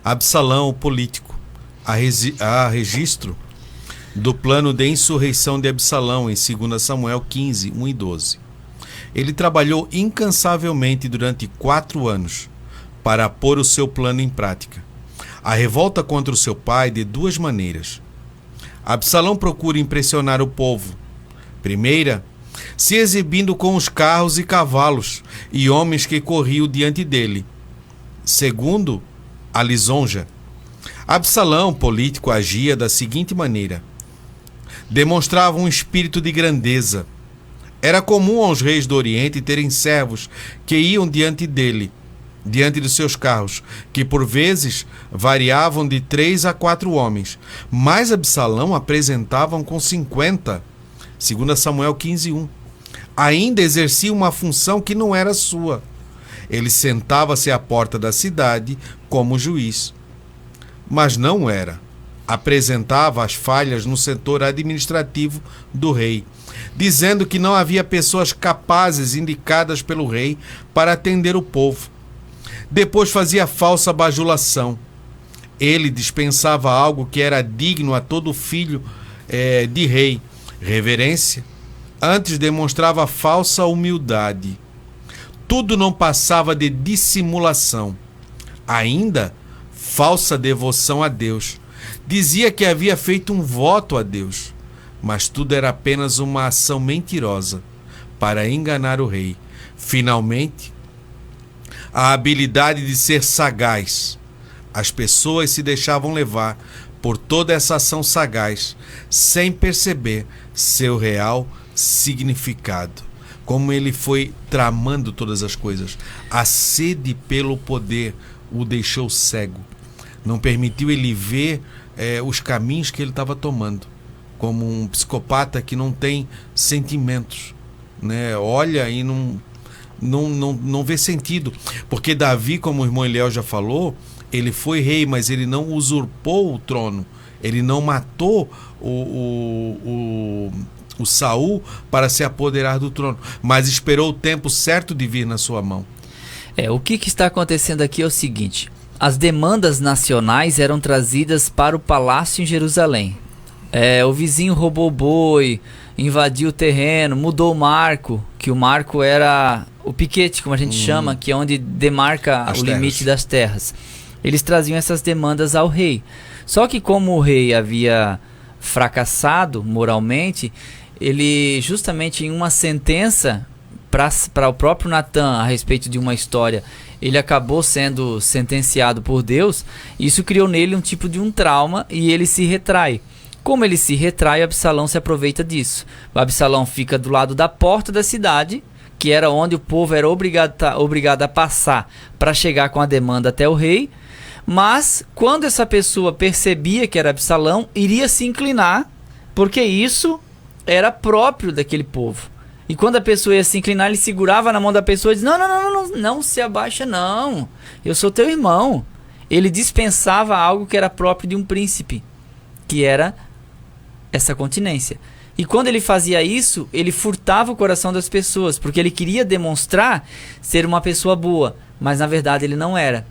Absalão, o político, há registro do plano de insurreição de Absalão em 2 Samuel 15, 1 e 12. Ele trabalhou incansavelmente durante 4 anos para pôr o seu plano em prática. A revolta contra o seu pai de 2 maneiras. Absalão procura impressionar o povo. Primeira, se exibindo com os carros e cavalos e homens que corriam diante dele. Segundo, a lisonja. Absalão, político, agia da seguinte maneira: demonstrava um espírito de grandeza. Era comum aos reis do Oriente terem servos que iam diante dele, diante dos seus carros, que por vezes variavam de 3 a 4 homens. Mas Absalão apresentavam com 50, 2 Samuel 15, 1. Ainda exercia uma função que não era sua. Ele sentava-se à porta da cidade como juiz. Mas não era. Apresentava as falhas no setor administrativo do rei, dizendo que não havia pessoas capazes indicadas pelo rei para atender o povo. Depois fazia falsa bajulação. Ele dispensava algo que era digno a todo filho de rei, reverência. Antes demonstrava falsa humildade. Tudo não passava de dissimulação. Ainda, falsa devoção a Deus. Dizia que havia feito um voto a Deus, mas tudo era apenas uma ação mentirosa para enganar o rei. Finalmente, a habilidade de ser sagaz. As pessoas se deixavam levar por toda essa ação sagaz, sem perceber seu real significado. Como ele foi tramando todas as coisas. A sede pelo poder o deixou cego. Não permitiu ele ver os caminhos que ele estava tomando. Como um psicopata que não tem sentimentos, né? Olha e não vê sentido. Porque Davi, como o irmão Eliel já falou, ele foi rei, mas ele não usurpou o trono. Ele não matou o Saul para se apoderar do trono, mas esperou o tempo certo de vir na sua mão. O que está acontecendo aqui é o seguinte: as demandas nacionais eram trazidas para o palácio em Jerusalém. O vizinho roubou o boi, invadiu o terreno, mudou o marco, que o marco era o piquete, como a gente chama, que é onde demarca o limite das terras. Eles traziam essas demandas ao rei. Só que como o rei havia fracassado moralmente, ele justamente em uma sentença para o próprio Natan a respeito de uma história, ele acabou sendo sentenciado por Deus. Isso criou nele um tipo de um trauma e ele se retrai. Como ele se retrai, Absalão se aproveita disso. O Absalão fica do lado da porta da cidade, que era onde o povo era obrigado a passar para chegar com a demanda até o rei. Mas quando essa pessoa percebia que era Absalão, iria se inclinar, porque isso era próprio daquele povo. E quando a pessoa ia se inclinar, ele segurava na mão da pessoa e dizia: não se abaixa não, eu sou teu irmão. Ele dispensava algo que era próprio de um príncipe, que era essa continência. E quando ele fazia isso, ele furtava o coração das pessoas, porque ele queria demonstrar ser uma pessoa boa, mas na verdade ele não era.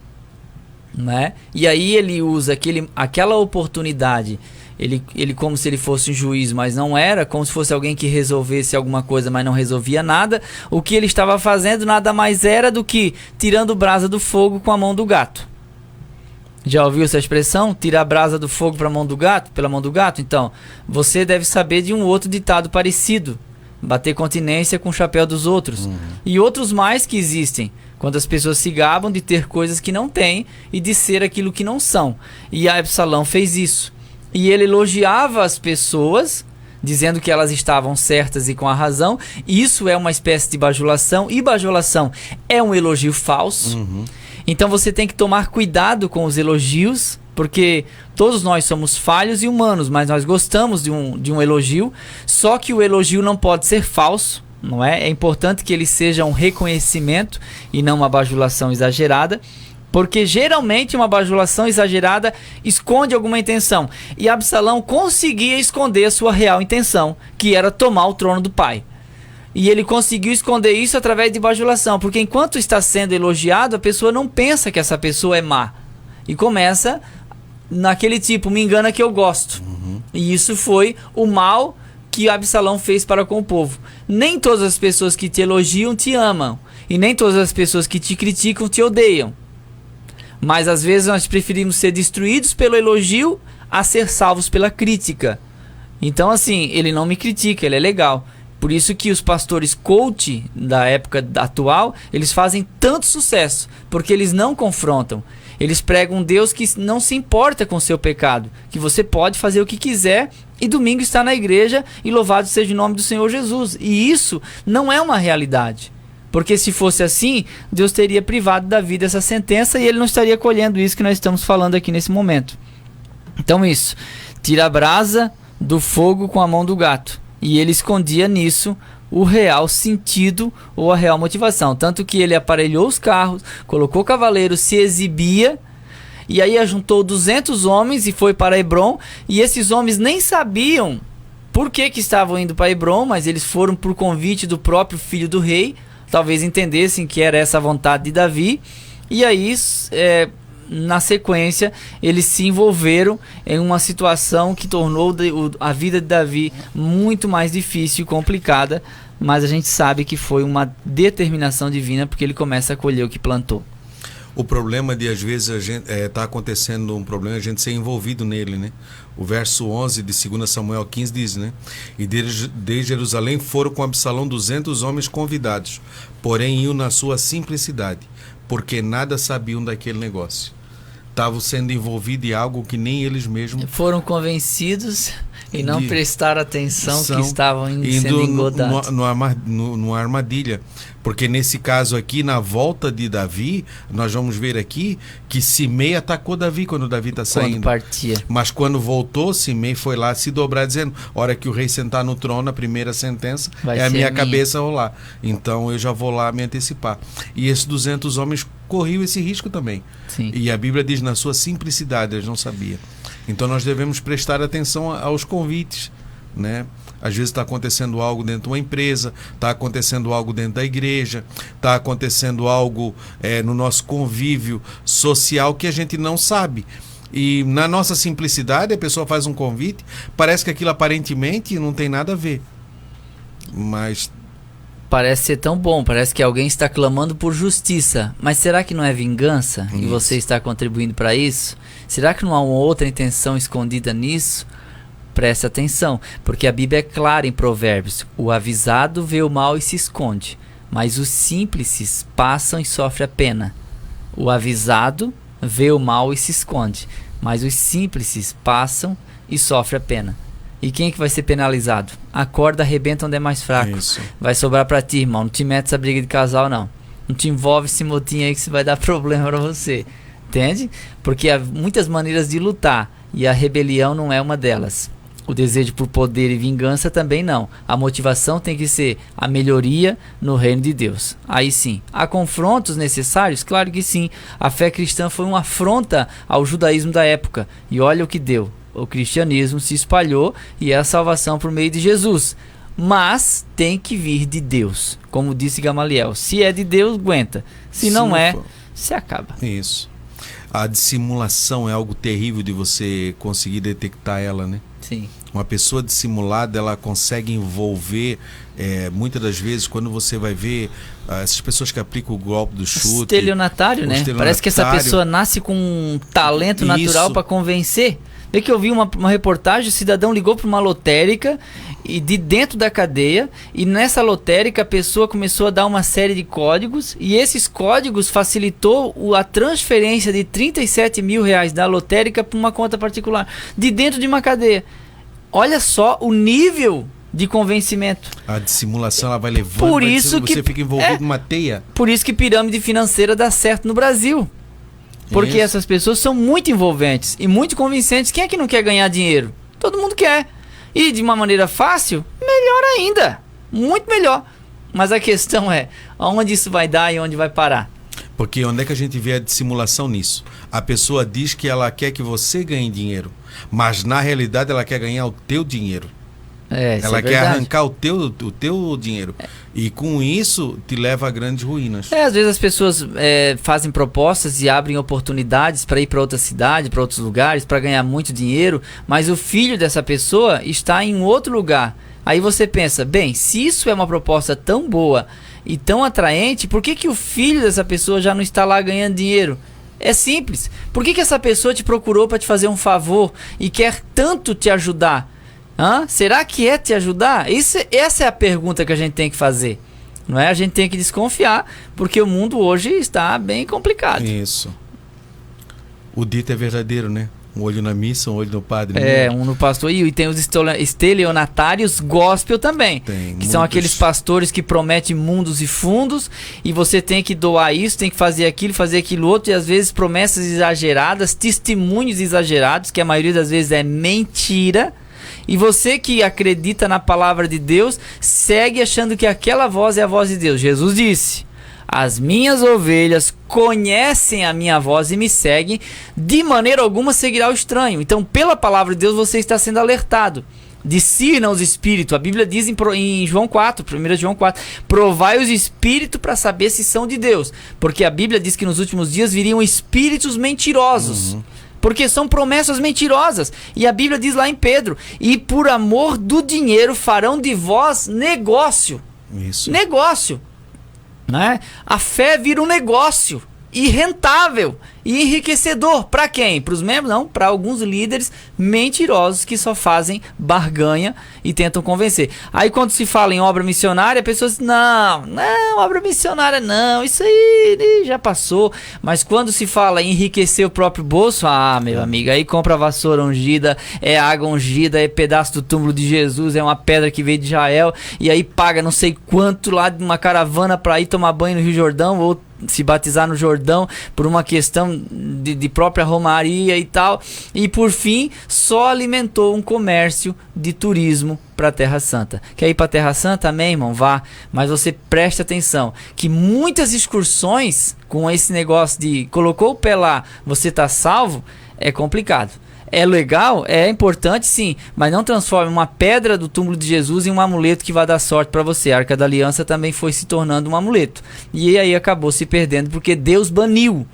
Né? E aí ele usa aquela oportunidade, ele como se ele fosse um juiz, mas não era, como se fosse alguém que resolvesse alguma coisa, mas não resolvia nada. O que ele estava fazendo nada mais era do que tirando brasa do fogo com a mão do gato. Já ouviu essa expressão? Tirar a brasa do fogo pela mão do gato? Então, você deve saber de um outro ditado parecido: bater continência com o chapéu dos outros. E outros mais que existem, quando as pessoas se gabam de ter coisas que não têm e de ser aquilo que não são. E Absalão fez isso. E ele elogiava as pessoas, dizendo que elas estavam certas e com a razão. Isso é uma espécie de bajulação, e bajulação é um elogio falso. Então você tem que tomar cuidado com os elogios, porque todos nós somos falhos e humanos, mas nós gostamos de um elogio. Só que o elogio não pode ser falso, não é? É importante que ele seja um reconhecimento e não uma bajulação exagerada, porque geralmente uma bajulação exagerada esconde alguma intenção. E Absalão conseguia esconder a sua real intenção, que era tomar o trono do pai. E ele conseguiu esconder isso através de bajulação, porque enquanto está sendo elogiado, a pessoa não pensa que essa pessoa é má. E começa naquele tipo: me engana que eu gosto. E isso foi o mal que Absalão fez para com o povo. Nem todas as pessoas que te elogiam te amam, e nem todas as pessoas que te criticam te odeiam. Mas às vezes nós preferimos ser destruídos pelo elogio a ser salvos pela crítica. Então assim, ele não me critica, ele é legal. Por isso que os pastores coach da época atual, eles fazem tanto sucesso, porque eles não confrontam. Eles pregam um Deus que não se importa com o seu pecado, que você pode fazer o que quiser e domingo estar na igreja e louvado seja o nome do Senhor Jesus. E isso não é uma realidade, porque se fosse assim, Deus teria privado da vida essa sentença e ele não estaria colhendo isso que nós estamos falando aqui nesse momento. Então isso, tira a brasa do fogo com a mão do gato. E ele escondia nisso o real sentido ou a real motivação. Tanto que ele aparelhou os carros, colocou cavaleiros, se exibia, e aí ajuntou 200 homens e foi para Hebrom. E esses homens nem sabiam por que estavam indo para Hebrom, mas eles foram por convite do próprio filho do rei. Talvez entendessem que era essa a vontade de Davi. E aí, na sequência, eles se envolveram em uma situação que tornou a vida de Davi muito mais difícil e complicada, mas a gente sabe que foi uma determinação divina, porque ele começa a colher o que plantou. O problema de, às vezes, a gente tá acontecendo um problema, a gente ser envolvido nele, né? O verso 11 de 2 Samuel 15 diz, né? E de Jerusalém foram com Absalão 200 homens convidados, porém iam na sua simplicidade, porque nada sabiam daquele negócio. Estavam sendo envolvidos em algo que nem eles mesmos foram convencidos E não prestaram atenção que estavam sendo engodados. Numa armadilha. Porque nesse caso aqui, na volta de Davi, nós vamos ver aqui que Simei atacou Davi quando Davi está saindo. Quando partia. Mas quando voltou, Simei foi lá se dobrar, dizendo: hora que o rei sentar no trono, a primeira sentença é a minha cabeça rolar. Então eu já vou lá me antecipar. E esses 200 homens corriam esse risco também. Sim. E a Bíblia diz, na sua simplicidade, eles não sabiam. Então nós devemos prestar atenção aos convites, né? Às vezes está acontecendo algo dentro de uma empresa, está acontecendo algo dentro da igreja, está acontecendo algo no nosso convívio social que a gente não sabe. E na nossa simplicidade, a pessoa faz um convite, parece que aquilo aparentemente não tem nada a ver. Mas parece ser tão bom, parece que alguém está clamando por justiça. Mas será que não é vingança? E você está contribuindo para isso? Será que não há uma outra intenção escondida nisso? Preste atenção, porque a Bíblia é clara em Provérbios: o avisado vê o mal e se esconde, mas os simples passam e sofrem a pena. O avisado vê o mal e se esconde, mas os simples passam e sofrem a pena. E quem é que vai ser penalizado? A corda arrebenta onde é mais fraco. Isso. Vai sobrar pra ti, irmão. Não te mete essa briga de casal, não. Não te envolve esse motim aí que isso vai dar problema pra você. Entende? Porque há muitas maneiras de lutar e a rebelião não é uma delas. O desejo por poder e vingança também não. A motivação tem que ser a melhoria no reino de Deus. Aí sim. Há confrontos necessários? Claro que sim. A fé cristã foi uma afronta ao judaísmo da época. E olha o que deu. O cristianismo se espalhou e é a salvação por meio de Jesus. Mas tem que vir de Deus. Como disse Gamaliel. Se é de Deus, aguenta. Se não é, se acaba. Isso. A dissimulação é algo terrível de você conseguir detectar ela, né? Sim. Uma pessoa dissimulada, ela consegue envolver, muitas das vezes, quando você vai ver essas pessoas que aplicam o golpe do chute. Estelionatário, né? Parece que essa pessoa nasce com um talento natural para convencer. Vê que eu vi uma reportagem, o cidadão ligou para uma lotérica e de dentro da cadeia, e nessa lotérica a pessoa começou a dar uma série de códigos, e esses códigos facilitou a transferência de R$37 mil da lotérica para uma conta particular, de dentro de uma cadeia. Olha só o nível de convencimento. A dissimulação, ela vai levando, por isso que você fica envolvido numa teia. Por isso que pirâmide financeira dá certo no Brasil. Porque essas pessoas são muito envolventes e muito convincentes. Quem é que não quer ganhar dinheiro? Todo mundo quer. E de uma maneira fácil, melhor ainda. Muito melhor. Mas a questão é, aonde isso vai dar e onde vai parar? Porque onde é que a gente vê a dissimulação nisso? A pessoa diz que ela quer que você ganhe dinheiro, mas na realidade ela quer ganhar o teu dinheiro. Ela quer arrancar o teu dinheiro. E com isso te leva a grandes ruínas. Às vezes as pessoas fazem propostas e abrem oportunidades para ir para outra cidade, para outros lugares, para ganhar muito dinheiro, mas o filho dessa pessoa está em outro lugar. Aí você pensa, bem, se isso é uma proposta tão boa e tão atraente, por que o filho dessa pessoa já não está lá ganhando dinheiro? É simples. Por que essa pessoa te procurou para te fazer um favor e quer tanto te ajudar? Será que é te ajudar? Essa é a pergunta que a gente tem que fazer. Não é? A gente tem que desconfiar, porque o mundo hoje está bem complicado. Isso. O dito é verdadeiro, né? Um olho na missa, um olho no padre. Um no pastor. E tem os estelionatários gospel também. Que são aqueles pastores que prometem mundos e fundos, e você tem que doar isso, tem que fazer aquilo outro, e às vezes promessas exageradas, testemunhos exagerados, que a maioria das vezes é mentira. E você que acredita na palavra de Deus, segue achando que aquela voz é a voz de Deus. Jesus disse: as minhas ovelhas conhecem a minha voz e me seguem, de maneira alguma seguirá o estranho. Então, pela palavra de Deus, você está sendo alertado. Discernam os espíritos. A Bíblia diz em João 4, 1 João 4, provai os espíritos para saber se são de Deus. Porque a Bíblia diz que nos últimos dias viriam espíritos mentirosos. Porque são promessas mentirosas. E a Bíblia diz lá em Pedro: e por amor do dinheiro farão de vós negócio. Negócio. Né? A fé vira um negócio. E rentável. e enriquecedor. Para quem? Para os membros? Não, para alguns líderes mentirosos que só fazem barganha e tentam convencer. Aí quando se fala em obra missionária, a pessoa diz, não, obra missionária não, isso aí já passou. Mas quando se fala em enriquecer o próprio bolso, meu amigo, aí compra vassoura ungida, é água ungida, é pedaço do túmulo de Jesus, é uma pedra que veio de Israel, e aí paga não sei quanto lá de uma caravana para ir tomar banho no Rio Jordão, ou se batizar no Jordão por uma questão de própria romaria e tal, e por fim só alimentou um comércio de turismo para a Terra Santa. Quer ir para a Terra Santa? Amém, irmão? Vá, mas você preste atenção que muitas excursões com esse negócio de colocou o pé lá, você tá salvo, é complicado. É legal, é importante sim, mas não transforme uma pedra do túmulo de Jesus em um amuleto que vai dar sorte para você. A Arca da Aliança também foi se tornando um amuleto. E aí acabou se perdendo porque Deus baniu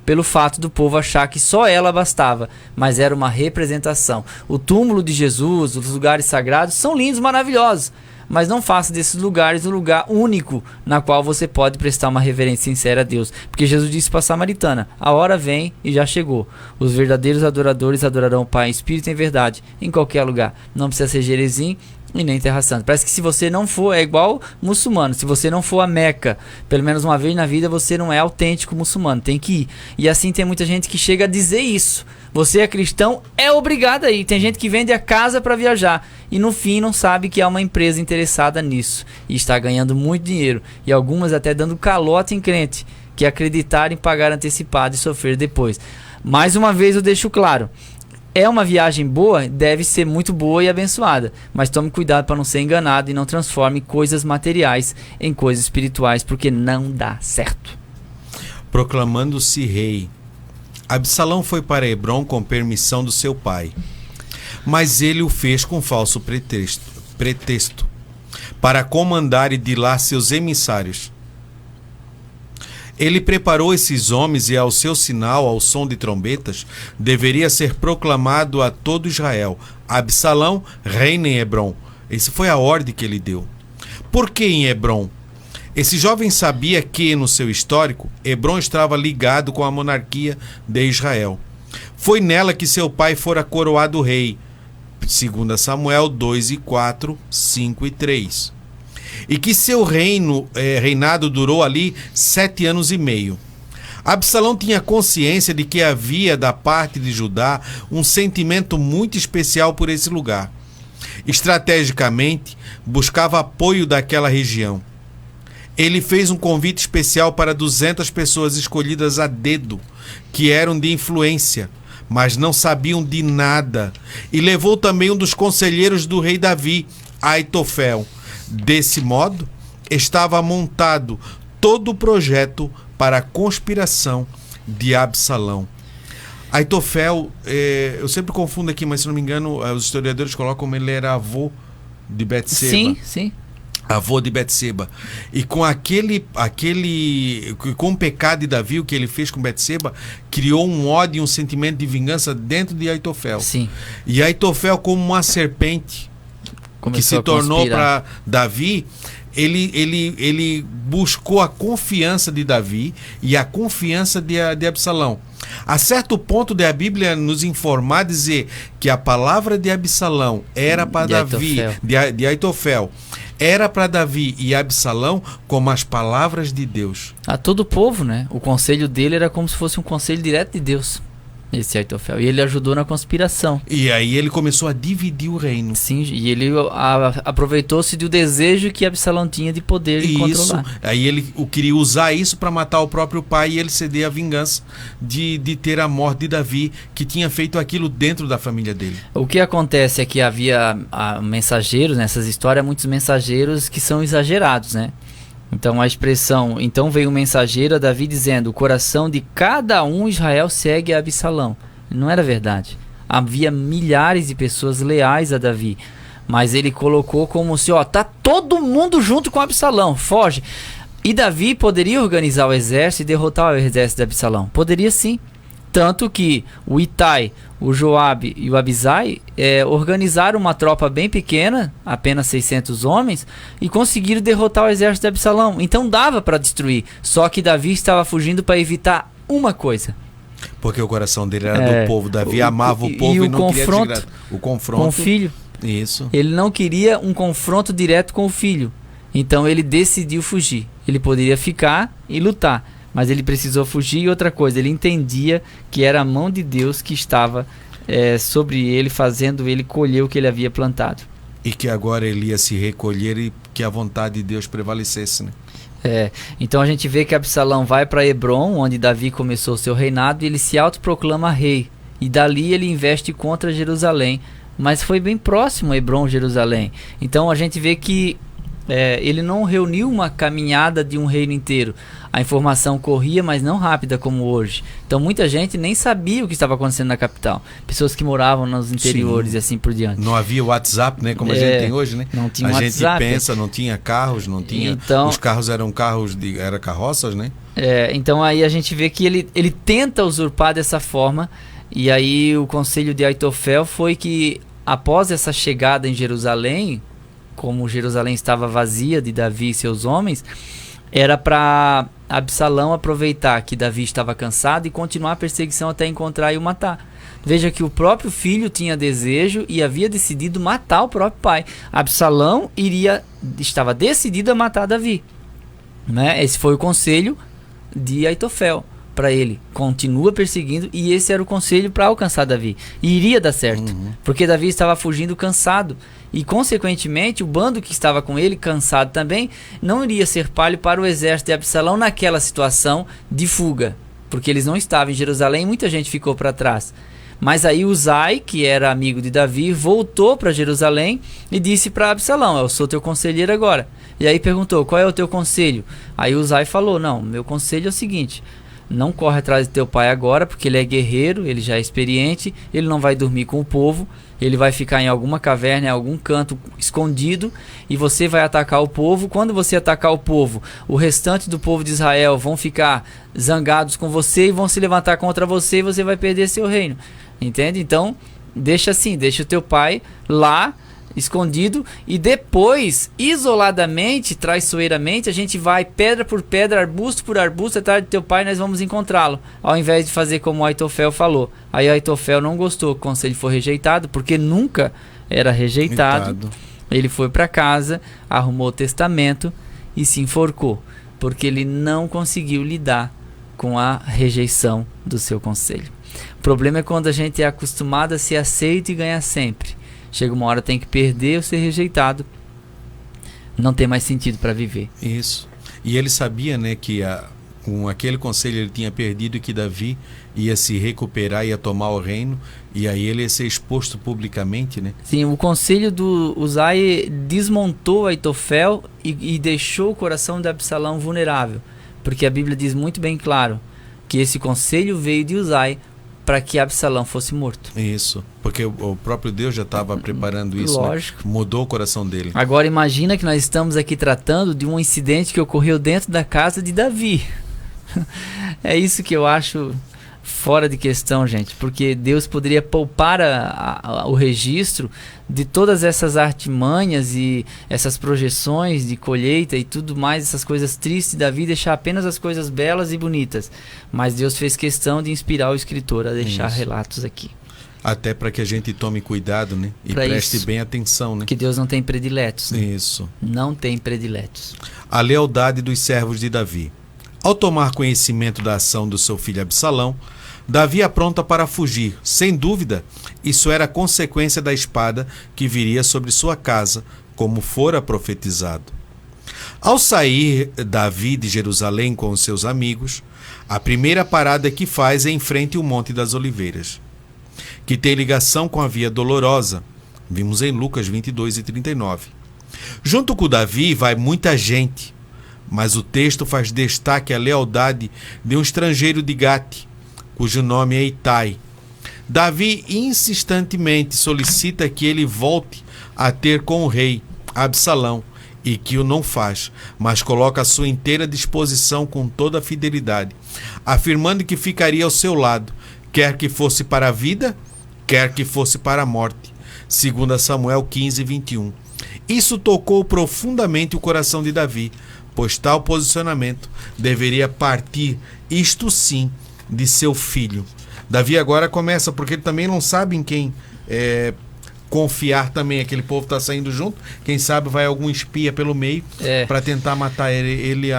pelo fato do povo achar que só ela bastava, mas era uma representação. O túmulo de Jesus, os lugares sagrados são lindos, maravilhosos, mas não faça desses lugares um lugar único na qual você pode prestar uma reverência sincera a Deus. Porque Jesus disse para a samaritana, a hora vem e já chegou. Os verdadeiros adoradores adorarão o Pai em espírito e em verdade, em qualquer lugar. Não precisa ser Jerezim e nem Terra Santa. Parece que se você não for, é igual muçulmano, se você não for a Meca, pelo menos uma vez na vida, você não é autêntico muçulmano, tem que ir. E assim tem muita gente que chega a dizer isso. Você é cristão, é obrigado a ir. Tem gente que vende a casa para viajar e no fim não sabe que há uma empresa interessada nisso e está ganhando muito dinheiro, e algumas até dando calote em crente que acreditaram em pagar antecipado e sofrer depois. Mais uma vez eu deixo claro, é uma viagem boa, deve ser muito boa e abençoada, mas tome cuidado para não ser enganado e não transforme coisas materiais em coisas espirituais, porque não dá certo. Proclamando-se rei, Absalão foi para Hebrom com permissão do seu pai, mas ele o fez com falso pretexto para comandar e dilar seus emissários. Ele preparou esses homens e ao seu sinal, ao som de trombetas, deveria ser proclamado a todo Israel: Absalão reina em Hebrom. Essa foi a ordem que ele deu. Por que em Hebrom? Esse jovem sabia que, no seu histórico, Hebrom estava ligado com a monarquia de Israel. Foi nela que seu pai fora coroado rei, 2 Samuel 2:4, 5:3. E que seu reinado durou ali 7 anos e meio. Absalão tinha consciência de que havia da parte de Judá um sentimento muito especial por esse lugar. Estrategicamente, buscava apoio daquela região. Ele fez um convite especial para 200 pessoas escolhidas a dedo, que eram de influência, mas não sabiam de nada, e levou também um dos conselheiros do rei Davi, Aitofel. Desse modo, estava montado todo o projeto para a conspiração de Absalão. Aitofel, eu sempre confundo aqui, mas se não me engano, os historiadores colocam como ele era avô de Betseba. Sim, sim. Avô de Betseba. E com com o pecado de Davi, o que ele fez com Betseba, criou um ódio e um sentimento de vingança dentro de Aitofel. Sim. E Aitofel, como uma serpente que se tornou para Davi, ele buscou a confiança de Davi e a confiança de Absalão. A certo ponto a Bíblia nos informar, dizer que a palavra de Absalão era para Davi, de Aitofel, era para Davi e Absalão como as palavras de Deus. A todo o povo, né? O conselho dele era como se fosse um conselho direto de Deus, esse Aitofel. E ele ajudou na conspiração. E aí ele começou a dividir o reino. Sim, e ele aproveitou-se do desejo que Absalão tinha de poder e controlar. Aí ele queria usar isso para matar o próprio pai e ele ceder a vingança de ter a morte de Davi, que tinha feito aquilo dentro da família dele. O que acontece é que havia mensageiros, nessas histórias, muitos mensageiros que são exagerados, né? Então a expressão, então veio um mensageiro a Davi dizendo, o coração de cada um Israel segue a Absalão. Não era verdade. Havia milhares de pessoas leais a Davi, mas ele colocou como se, tá todo mundo junto com Absalão, foge. E Davi poderia organizar o exército e derrotar o exército de Absalão. Poderia sim. Tanto que o Itai, o Joabe e o Abisai organizaram uma tropa bem pequena, apenas 600 homens, e conseguiram derrotar o exército de Absalão. Então dava para destruir. Só que Davi estava fugindo para evitar uma coisa: Porque o coração dele era do povo. Davi amava o povo e não queria desgraça. O confronto com o filho. Isso. Ele não queria um confronto direto com o filho. Então ele decidiu fugir. Ele poderia ficar e lutar, mas ele precisou fugir. E outra coisa, ele entendia que era a mão de Deus que estava sobre ele, fazendo ele colher o que ele havia plantado. E que agora ele ia se recolher e que a vontade de Deus prevalecesse, né? Então a gente vê que Absalão vai para Hebron, onde Davi começou o seu reinado, e ele se autoproclama rei. E dali ele investe contra Jerusalém. Mas foi bem próximo Hebron, Jerusalém. Então a gente vê que ele não reuniu uma caminhada de um reino inteiro. A informação corria, mas não rápida como hoje. Então muita gente nem sabia o que estava acontecendo na capital. Pessoas que moravam nos interiores. Sim. E assim por diante. Não havia WhatsApp, né? Como a gente tem hoje, né? Não tinha a WhatsApp. gente pensa, não tinha carros, não tinha... Então, os carros eram carroças, né? Então aí a gente vê que ele tenta usurpar dessa forma. E aí o conselho de Aitofel foi que após essa chegada em Jerusalém, como Jerusalém estava vazia de Davi e seus homens, era para Absalão aproveitar que Davi estava cansado e continuar a perseguição até encontrar e o matar. Veja que o próprio filho tinha desejo e havia decidido matar o próprio pai. Absalão estava decidido a matar Davi, né? Esse foi o conselho de Aitofel para ele. Continua perseguindo, e esse era o conselho para alcançar Davi. E iria dar certo, porque Davi estava fugindo cansado. E, consequentemente, o bando que estava com ele, cansado também, não iria ser palho para o exército de Absalão naquela situação de fuga, porque eles não estavam em Jerusalém e muita gente ficou para trás. Mas aí Uzai, que era amigo de Davi, voltou para Jerusalém e disse para Absalão: eu sou teu conselheiro agora. E aí perguntou: qual é o teu conselho? Aí Uzai falou: não, meu conselho é o seguinte: não corre atrás de teu pai agora, porque ele é guerreiro, ele já é experiente, ele não vai dormir com o povo, ele vai ficar em alguma caverna, em algum canto escondido, e você vai atacar o povo. Quando você atacar o povo, o restante do povo de Israel vão ficar zangados com você e vão se levantar contra você, e você vai perder seu reino. Entende? Então, deixa o teu pai lá, escondido, e depois, isoladamente, traiçoeiramente, a gente vai pedra por pedra, arbusto por arbusto, atrás do teu pai, nós vamos encontrá-lo, ao invés de fazer como o Aitofel falou. Aí Aitofel não gostou, o conselho foi rejeitado, porque nunca era rejeitado. Ele foi para casa, arrumou o testamento e se enforcou, porque ele não conseguiu lidar com a rejeição do seu conselho. O problema é quando a gente é acostumado a ser aceito e ganhar sempre. Chega uma hora, tem que perder ou ser rejeitado. Não tem mais sentido para viver. Isso. E ele sabia, né, que com aquele conselho ele tinha perdido, e que Davi ia se recuperar, ia tomar o reino, e aí ele ia ser exposto publicamente, né? Sim, o conselho do Uzai desmontou Aitofel e deixou o coração de Absalão vulnerável. Porque a Bíblia diz muito bem claro que esse conselho veio de Uzai para que Absalão fosse morto. Isso, porque o próprio Deus já estava preparando isso. Lógico. Né? Mudou o coração dele. Agora imagina que nós estamos aqui tratando de um incidente que ocorreu dentro da casa de Davi. É isso que eu acho fora de questão, gente, porque Deus poderia poupar o registro de todas essas artimanhas e essas projeções de colheita e tudo mais, essas coisas tristes da vida, deixar apenas as coisas belas e bonitas. Mas Deus fez questão de inspirar o escritor a deixar relatos aqui. Até para que a gente tome cuidado, né? E pra preste isso, bem atenção, né? Que Deus não tem prediletos. Né? Isso. Não tem prediletos. A lealdade dos servos de Davi. Ao tomar conhecimento da ação do seu filho Absalão, Davi apronta para fugir. Sem dúvida, isso era consequência da espada que viria sobre sua casa, como fora profetizado. Ao sair Davi de Jerusalém com os seus amigos, a primeira parada que faz é em frente ao Monte das Oliveiras, que tem ligação com a Via Dolorosa. Vimos em Lucas 22 e 39. Junto com Davi vai muita gente, mas o texto faz destaque à lealdade de um estrangeiro de Gate, cujo nome é Itai. Davi insistentemente solicita que ele volte a ter com o rei Absalão, e que o não faz, mas coloca a sua inteira disposição com toda a fidelidade, afirmando que ficaria ao seu lado, quer que fosse para a vida, quer que fosse para a morte. 2 Samuel 15, 21. Isso tocou profundamente o coração de Davi, pois tal posicionamento deveria partir, isto sim, de seu filho. Davi agora começa, porque ele também não sabe em quem confiar também. Aquele povo está saindo junto, quem sabe vai algum espia pelo meio para tentar matar ele.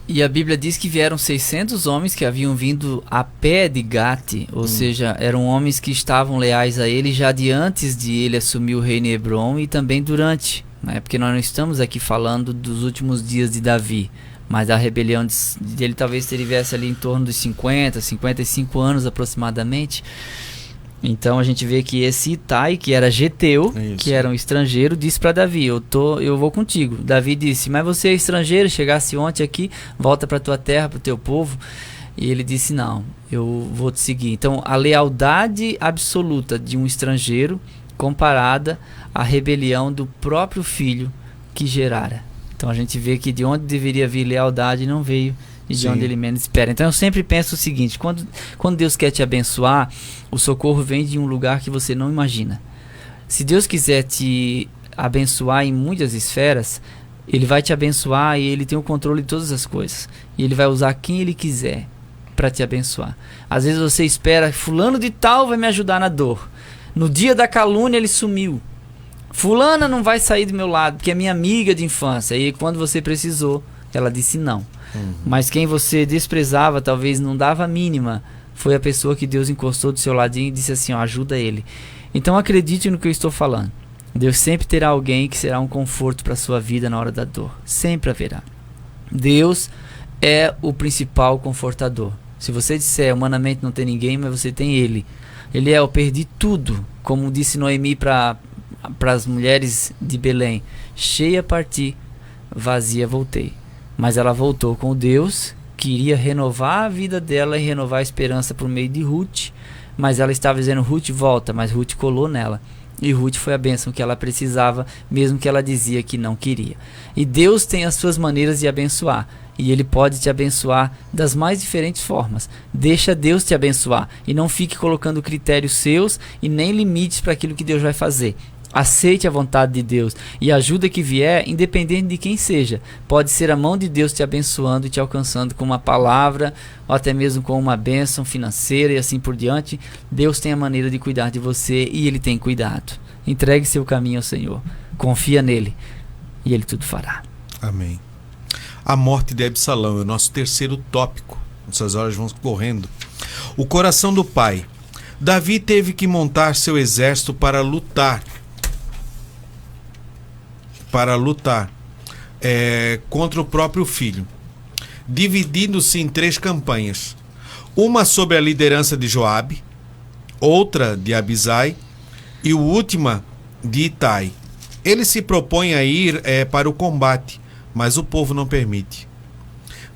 E a Bíblia diz que vieram 600 homens que haviam vindo a pé de Gate, ou seja, eram homens que estavam leais a ele já de antes de ele assumir o reino em Hebron e também durante, né? Porque nós não estamos aqui falando dos últimos dias de Davi, mas a rebelião dele talvez tivesse ali em torno dos 55 anos aproximadamente. Então a gente vê que esse Itai, que era geteu, que era um estrangeiro, disse para Davi, eu vou contigo. Davi disse, mas você é estrangeiro, chegasse ontem aqui, volta para tua terra, para o teu povo. E ele disse, não, eu vou te seguir. Então a lealdade absoluta de um estrangeiro comparada à rebelião do próprio filho que gerara. Então a gente vê que de onde deveria vir lealdade não veio, e de onde ele menos espera. Então eu sempre penso o seguinte, quando Deus quer te abençoar, o socorro vem de um lugar que você não imagina. Se Deus quiser te abençoar em muitas esferas, Ele vai te abençoar e Ele tem o controle de todas as coisas. E Ele vai usar quem Ele quiser para te abençoar. Às vezes você espera, fulano de tal vai me ajudar na dor. No dia da calúnia ele sumiu. Fulana não vai sair do meu lado, porque é minha amiga de infância. E quando você precisou, ela disse não. Mas quem você desprezava, talvez não dava a mínima, foi a pessoa que Deus encostou do seu ladinho e disse assim, ó, ajuda ele. Então acredite no que eu estou falando. Deus sempre terá alguém que será um conforto para a sua vida na hora da dor. Sempre haverá. Deus é o principal confortador. Se você disser, humanamente não tem ninguém, mas você tem Ele. Ele eu perdi tudo. Como disse Noemi para as mulheres de Belém. Cheia parti, vazia voltei. Mas ela voltou com Deus, que iria renovar a vida dela e renovar a esperança por meio de Ruth. Mas ela estava dizendo, Ruth volta, mas Ruth colou nela. E Ruth foi a bênção que ela precisava, mesmo que ela dizia que não queria. E Deus tem as suas maneiras de abençoar. E Ele pode te abençoar das mais diferentes formas. Deixa Deus te abençoar. E não fique colocando critérios seus e nem limites para aquilo que Deus vai fazer. Aceite a vontade de Deus. E a ajuda que vier, independente de quem seja, pode ser a mão de Deus te abençoando e te alcançando com uma palavra, ou até mesmo com uma bênção financeira e assim por diante. Deus tem a maneira de cuidar de você e Ele tem cuidado. Entregue seu caminho ao Senhor. Confia nele e Ele tudo fará. Amém. A morte de Absalão é o nosso terceiro tópico. Essas horas vão correndo. O coração do pai. Davi teve que montar seu exército para lutar contra o próprio filho, dividindo-se em 3 campanhas. Uma sob a liderança de Joabe, outra de Abisai e a última de Itai. Ele se propõe a ir para o combate, mas o povo não permite.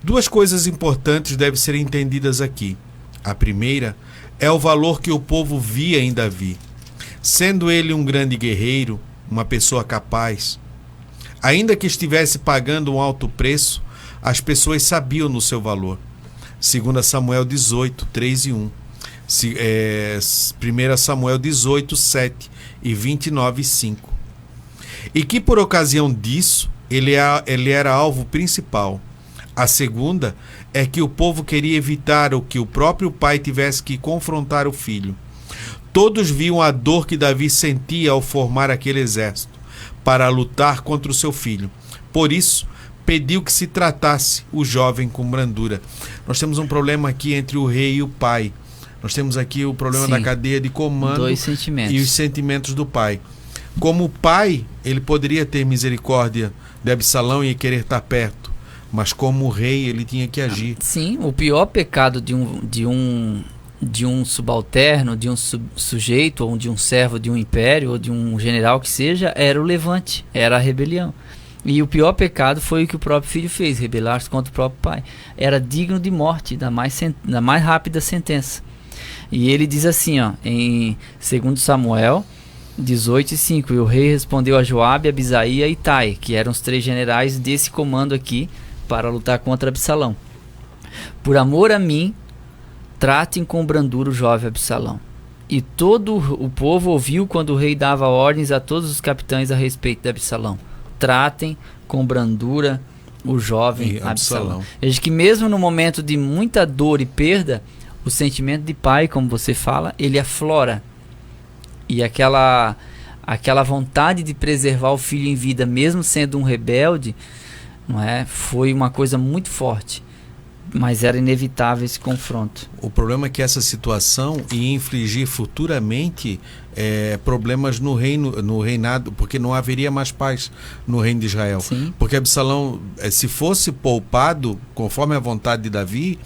2 coisas importantes devem ser entendidas aqui. A primeira é o valor que o povo via em Davi. Sendo ele um grande guerreiro, uma pessoa capaz, ainda que estivesse pagando um alto preço, as pessoas sabiam no seu valor. 2 Samuel 18, 3 e 1. 1 Samuel 18, 7 e 29, 5. E que por ocasião disso, ele era alvo principal. A segunda é que o povo queria evitar o que o próprio pai tivesse que confrontar o filho. Todos viam a dor que Davi sentia ao formar aquele exército para lutar contra o seu filho. Por isso, pediu que se tratasse o jovem com brandura. Nós temos um problema aqui entre o rei e o pai. Nós temos aqui o problema da cadeia de comando 2 sentimentos. E os sentimentos do pai. Como pai, ele poderia ter misericórdia de Absalão e querer estar perto, mas como rei, ele tinha que agir. Sim, o pior pecado de um subalterno, de um sujeito, ou de um servo de um império, ou de um general que seja, era o levante, era a rebelião. E o pior pecado foi o que o próprio filho fez, rebelar-se contra o próprio pai. Era digno de morte, da mais rápida sentença. E ele diz assim, ó, em 2 Samuel 18 e 5, e o rei respondeu a Joabe, Abisai e Itai, que eram os 3 generais desse comando aqui, para lutar contra Absalão. Por amor a mim, tratem com brandura o jovem Absalão. E todo o povo ouviu quando o rei dava ordens a todos os capitães a respeito de Absalão. Tratem com brandura o jovem Absalão. Veja que mesmo no momento de muita dor e perda, o sentimento de pai, como você fala, ele aflora. E aquela vontade de preservar o filho em vida, mesmo sendo um rebelde, não é? Foi uma coisa muito forte. Mas era inevitável esse confronto. O problema é que essa situação ia infligir futuramente problemas no reinado, porque não haveria mais paz no reino de Israel. Sim. Porque Absalão, se fosse poupado conforme a vontade de Davi,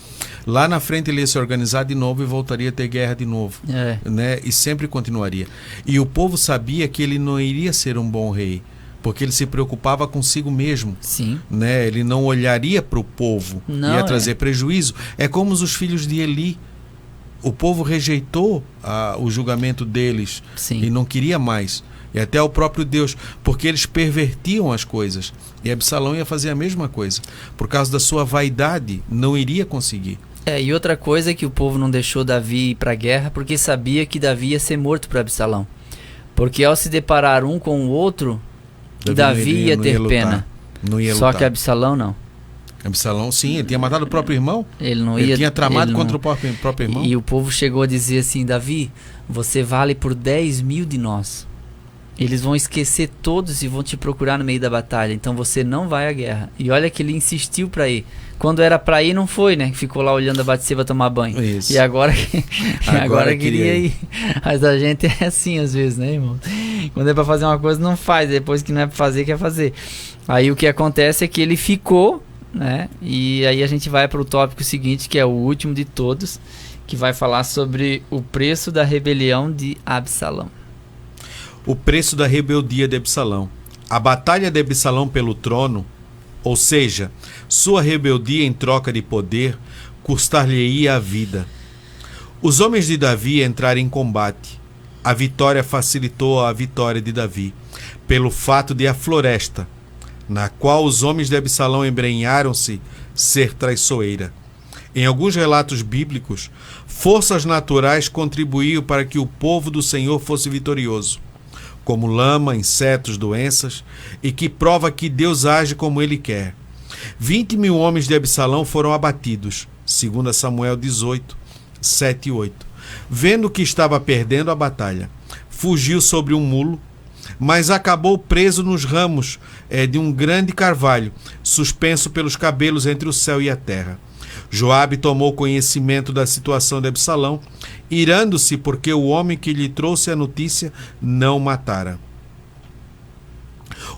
lá na frente ele ia se organizar de novo e voltaria a ter guerra de novo, né? E sempre continuaria. E o povo sabia que ele não iria ser um bom rei, porque ele se preocupava consigo mesmo. Sim. Né? Ele não olharia para o povo, Não, ia trazer prejuízo. É como os filhos de Eli. O povo rejeitou o julgamento deles. Sim. E não queria mais. E até o próprio Deus, porque eles pervertiam as coisas. E Absalão ia fazer a mesma coisa. Por causa da sua vaidade, não iria conseguir. E outra coisa é que o povo não deixou Davi ir para a guerra porque sabia que Davi ia ser morto por Absalão. Porque ao se deparar um com o outro, Davi ia ter pena. Não ia Só lutar. que Absalão não. Absalão, sim, ele tinha matado o próprio irmão. Ele tinha tramado ele contra não. o próprio irmão. E o povo chegou a dizer assim: Davi, você vale por 10.000 de nós. Eles vão esquecer todos e vão te procurar no meio da batalha. Então você não vai à guerra. E olha que ele insistiu para ir. Quando era para ir, não foi, né? Ficou lá olhando a Batseba tomar banho. Isso. E agora queria ir. Mas a gente é assim às vezes, né, irmão? Quando é para fazer uma coisa, não faz. Depois que não é para fazer, quer fazer. Aí o que acontece é que ele ficou, né? E aí a gente vai para o tópico seguinte, que é o último de todos, que vai falar sobre o preço da rebelião de Absalão. O preço da rebeldia de Absalão. A batalha de Absalão pelo trono, ou seja, sua rebeldia em troca de poder, custar-lhe-ia a vida. Os homens de Davi entraram em combate. A vitória facilitou a vitória de Davi, pelo fato de a floresta, na qual os homens de Absalão embrenharam-se, ser traiçoeira. Em alguns relatos bíblicos, forças naturais contribuíam para que o povo do Senhor fosse vitorioso, como lama, insetos, doenças, e que prova que Deus age como Ele quer. 20.000 homens de Absalão foram abatidos, segundo Samuel 18, 7 e 8. Vendo que estava perdendo a batalha, fugiu sobre um mulo, mas acabou preso nos ramos de um grande carvalho, suspenso pelos cabelos entre o céu e a terra. Joabe tomou conhecimento da situação de Absalão, irando-se porque o homem que lhe trouxe a notícia não o matara.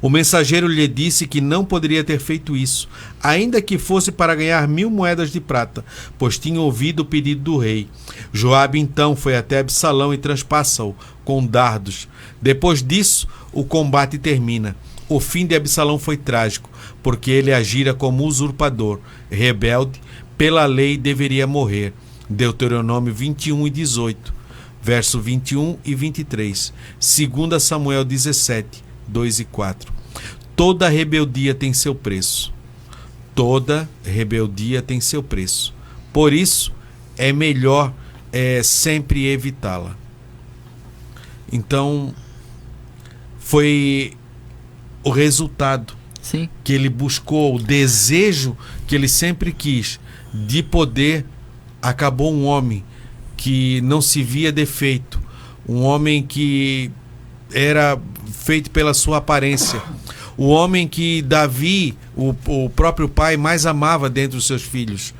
O mensageiro lhe disse que não poderia ter feito isso, ainda que fosse para ganhar 1.000 moedas de prata, pois tinha ouvido o pedido do rei. Joabe então foi até Absalão e transpassa-o com dardos. Depois disso, o combate termina. O fim de Absalão foi trágico, porque ele agira como usurpador, rebelde, pela lei deveria morrer. Deuteronômio 21 e 18, verso 21 e 23. 2 Samuel 17, 2 e 4. Toda rebeldia tem seu preço. Toda rebeldia tem seu preço. Por isso, é melhor sempre evitá-la. Então, foi o resultado. Sim. Que ele buscou, o desejo que ele sempre quis de poder, acabou um homem que não se via defeito, um homem que era feito pela sua aparência, o homem que Davi, o próprio pai, mais amava dentre os seus filhos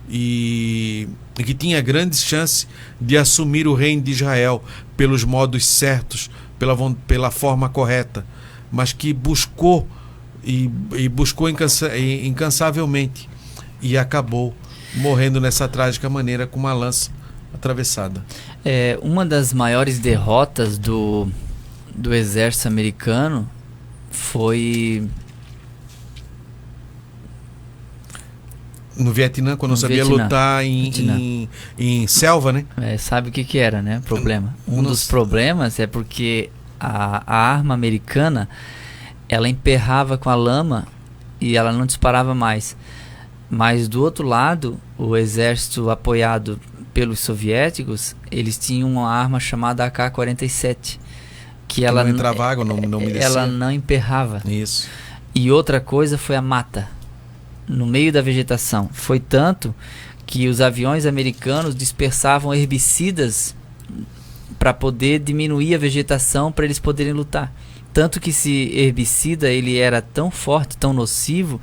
e que tinha grandes chances de assumir o reino de Israel pelos modos certos, pela forma correta, mas que buscou e buscou incansavelmente e acabou morrendo nessa trágica maneira com uma lança atravessada. Uma das maiores derrotas do exército americano foi no Vietnã, quando não sabia lutar em selva, né? Sabe o que era, né? Problema. Um dos problemas é porque a arma americana, ela emperrava com a lama e ela não disparava mais. Mas do outro lado, o exército apoiado pelos soviéticos, eles tinham uma arma chamada AK-47, que ela não entrava água, não umedecia. Ela não emperrava. Isso. E outra coisa foi a mata, no meio da vegetação. Foi tanto que os aviões americanos dispersavam herbicidas para poder diminuir a vegetação para eles poderem lutar. Tanto que esse herbicida ele era tão forte, tão nocivo,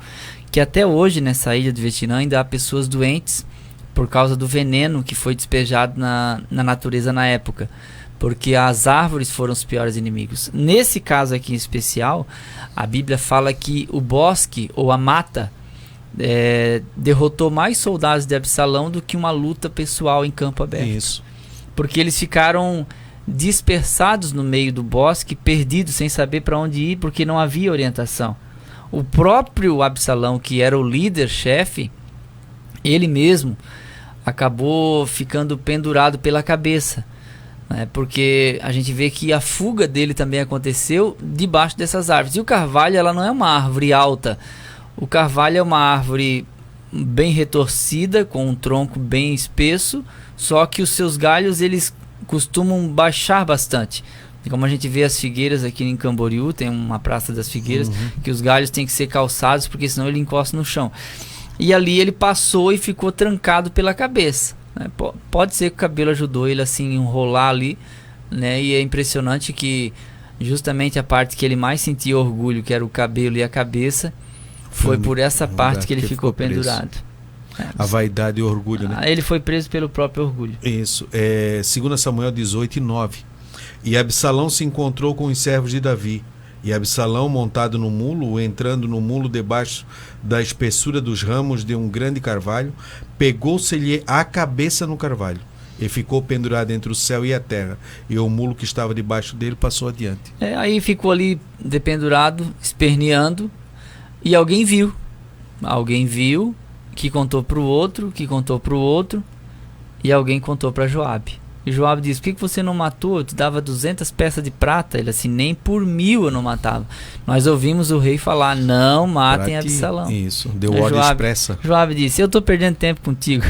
que até hoje nessa ilha do Vietnã ainda há pessoas doentes por causa do veneno que foi despejado na natureza na época, porque as árvores foram os piores inimigos. Nesse caso aqui em especial, a Bíblia fala que o bosque ou a mata derrotou mais soldados de Absalão do que uma luta pessoal em campo aberto. Isso. Porque eles ficaram dispersados no meio do bosque, perdidos, sem saber para onde ir, porque não havia orientação. O próprio Absalão, que era o líder-chefe, ele mesmo acabou ficando pendurado pela cabeça, né? Porque a gente vê que a fuga dele também aconteceu debaixo dessas árvores. E o carvalho, ela não é uma árvore alta. O carvalho é uma árvore bem retorcida, com um tronco bem espesso, só que os seus galhos eles costumam baixar bastante. Como a gente vê as figueiras aqui em Camboriú, tem uma praça das figueiras, que os galhos têm que ser calçados, porque senão ele encosta no chão. E ali ele passou e ficou trancado pela cabeça, né? Pode ser que o cabelo ajudou ele assim enrolar ali, né? E é impressionante que justamente a parte que ele mais sentia orgulho, que era o cabelo e a cabeça, foi por essa parte que ele ficou pendurado. A vaidade e o orgulho, né? Ele foi preso pelo próprio orgulho. Isso. 2 Samuel 18:9. E Absalão se encontrou com os servos de Davi. E Absalão, montado no mulo, entrando no mulo debaixo da espessura dos ramos de um grande carvalho, pegou-se-lhe a cabeça no carvalho e ficou pendurado entre o céu e a terra. E o mulo que estava debaixo dele passou adiante. Aí ficou ali dependurado, esperneando, e alguém viu. Alguém viu, que contou para o outro, que contou para o outro, e alguém contou para Joabe. E Joabe disse: por que você não matou? Eu te dava 200 peças de prata. Ele assim: nem por 1000 eu não matava. Nós ouvimos o rei falar: não matem Absalão. Isso, deu ordem expressa. Joabe disse: eu estou perdendo tempo contigo.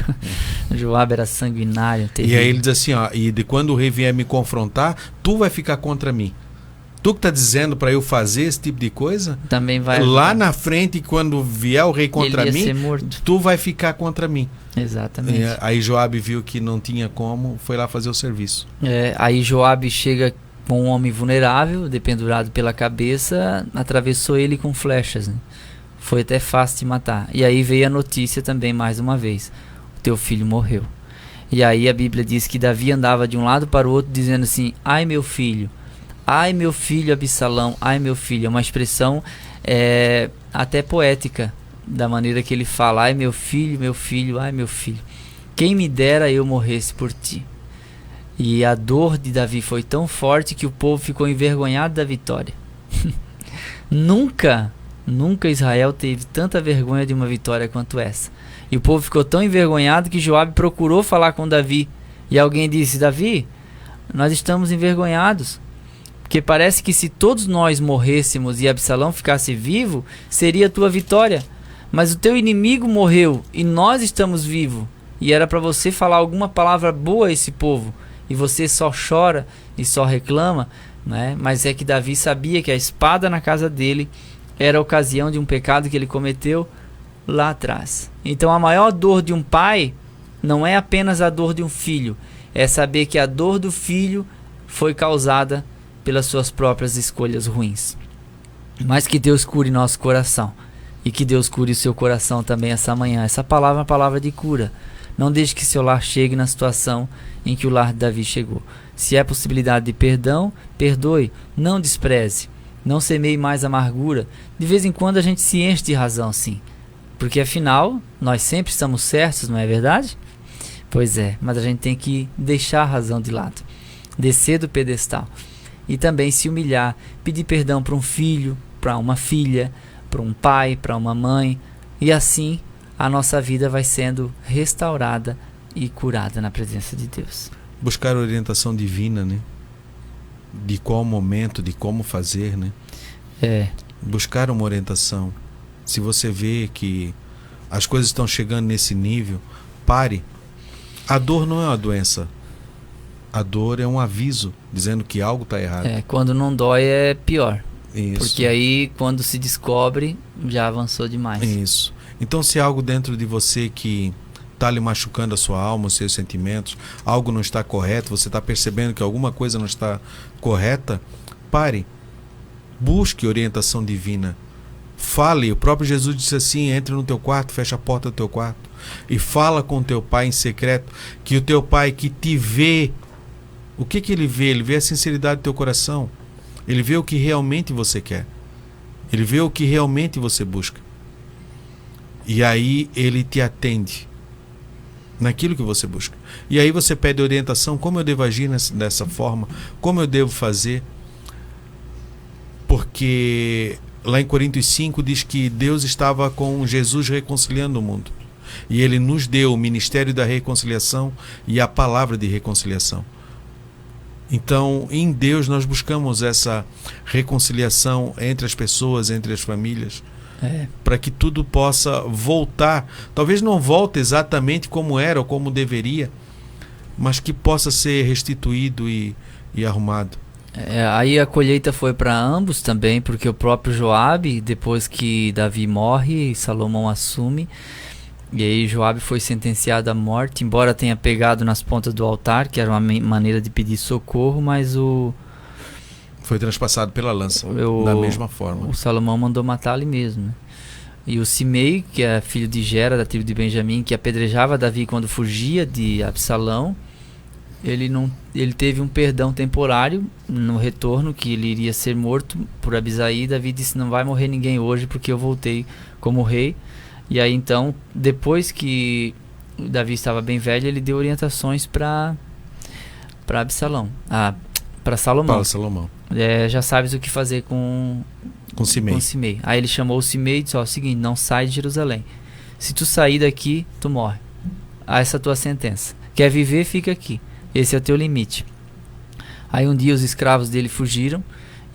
Joabe era sanguinário, terrível. E aí ele diz assim: e de quando o rei vier me confrontar, tu vai ficar contra mim. Tu que está dizendo para eu fazer esse tipo de coisa, também vai lá na frente, quando vier o rei contra mim, tu vai ficar contra mim. Exatamente. Aí Joabe viu que não tinha como, foi lá fazer o serviço. Aí Joabe chega com um homem vulnerável, dependurado pela cabeça, atravessou ele com flechas, né? Foi até fácil de matar. E aí veio a notícia também, mais uma vez: o teu filho morreu. E aí a Bíblia diz que Davi andava de um lado para o outro dizendo assim: ai meu filho Absalão, ai meu filho. É uma expressão até poética, da maneira que ele fala: ai meu filho, ai meu filho, quem me dera eu morresse por ti. E a dor de Davi foi tão forte que o povo ficou envergonhado da vitória. Nunca Israel teve tanta vergonha de uma vitória quanto essa. E o povo ficou tão envergonhado que Joabe procurou falar com Davi. E alguém disse: Davi, nós estamos envergonhados, porque parece que se todos nós morrêssemos e Absalão ficasse vivo, seria a tua vitória. Mas o teu inimigo morreu e nós estamos vivos. E era para você falar alguma palavra boa a esse povo. E você só chora e só reclama, né? Mas é que Davi sabia que a espada na casa dele era a ocasião de um pecado que ele cometeu lá atrás. Então a maior dor de um pai não é apenas a dor de um filho. É saber que a dor do filho foi causada pelas suas próprias escolhas ruins. Mas que Deus cure nosso coração. E que Deus cure o seu coração também essa manhã. Essa palavra é uma palavra de cura. Não deixe que seu lar chegue na situação em que o lar de Davi chegou. Se é possibilidade de perdão, perdoe. Não despreze. Não semeie mais amargura. De vez em quando a gente se enche de razão, sim. Porque afinal, nós sempre estamos certos, não é verdade? Pois é, mas a gente tem que deixar a razão de lado. Descer do pedestal. E também se humilhar, pedir perdão para um filho, para uma filha, para um pai, para uma mãe. E assim a nossa vida vai sendo restaurada e curada na presença de Deus. Buscar orientação divina, né? De qual momento, de como fazer, né? Buscar uma orientação. Se você vê que as coisas estão chegando nesse nível, pare. A dor não é uma doença. A dor é um aviso, dizendo que algo está errado. Quando não dói é pior. Isso. Porque aí, quando se descobre, já avançou demais. Isso. Então, se há algo dentro de você que está lhe machucando a sua alma, os seus sentimentos, algo não está correto, você está percebendo que alguma coisa não está correta, pare, busque orientação divina, fale. O próprio Jesus disse assim: entre no teu quarto, fecha a porta do teu quarto e fala com o teu pai em secreto, que o teu pai que te vê, o que ele vê? Ele vê a sinceridade do teu coração, ele vê o que realmente você quer, ele vê o que realmente você busca, e aí ele te atende naquilo que você busca. E aí você pede orientação: como eu devo agir dessa forma, como eu devo fazer, porque lá em Coríntios 5 diz que Deus estava com Jesus reconciliando o mundo, e ele nos deu o ministério da reconciliação e a palavra de reconciliação. Então, em Deus nós buscamos essa reconciliação entre as pessoas, entre as famílias, para que tudo possa voltar. Talvez não volte exatamente como era ou como deveria, mas que possa ser restituído e arrumado. Aí a colheita foi para ambos também, porque o próprio Joabe, depois que Davi morre, Salomão assume, e aí Joabe foi sentenciado à morte, embora tenha pegado nas pontas do altar, que era uma maneira de pedir socorro, mas foi transpassado pela lança, da mesma forma. O Salomão mandou matar ali mesmo, né? E o Simei, que é filho de Gera, da tribo de Benjamim, que apedrejava Davi quando fugia de Absalão, ele teve um perdão temporário no retorno, que ele iria ser morto por Abisaí. Davi disse: não vai morrer ninguém hoje, porque eu voltei como rei. E aí então, depois que Davi estava bem velho, ele deu orientações para Absalão, para Salomão. Para Salomão. Já sabes o que fazer com Simei. Aí ele chamou o Simei e disse: ó, é o seguinte, não sai de Jerusalém. Se tu sair daqui, tu morre. Essa é a tua sentença. Quer viver, fica aqui. Esse é o teu limite. Aí um dia os escravos dele fugiram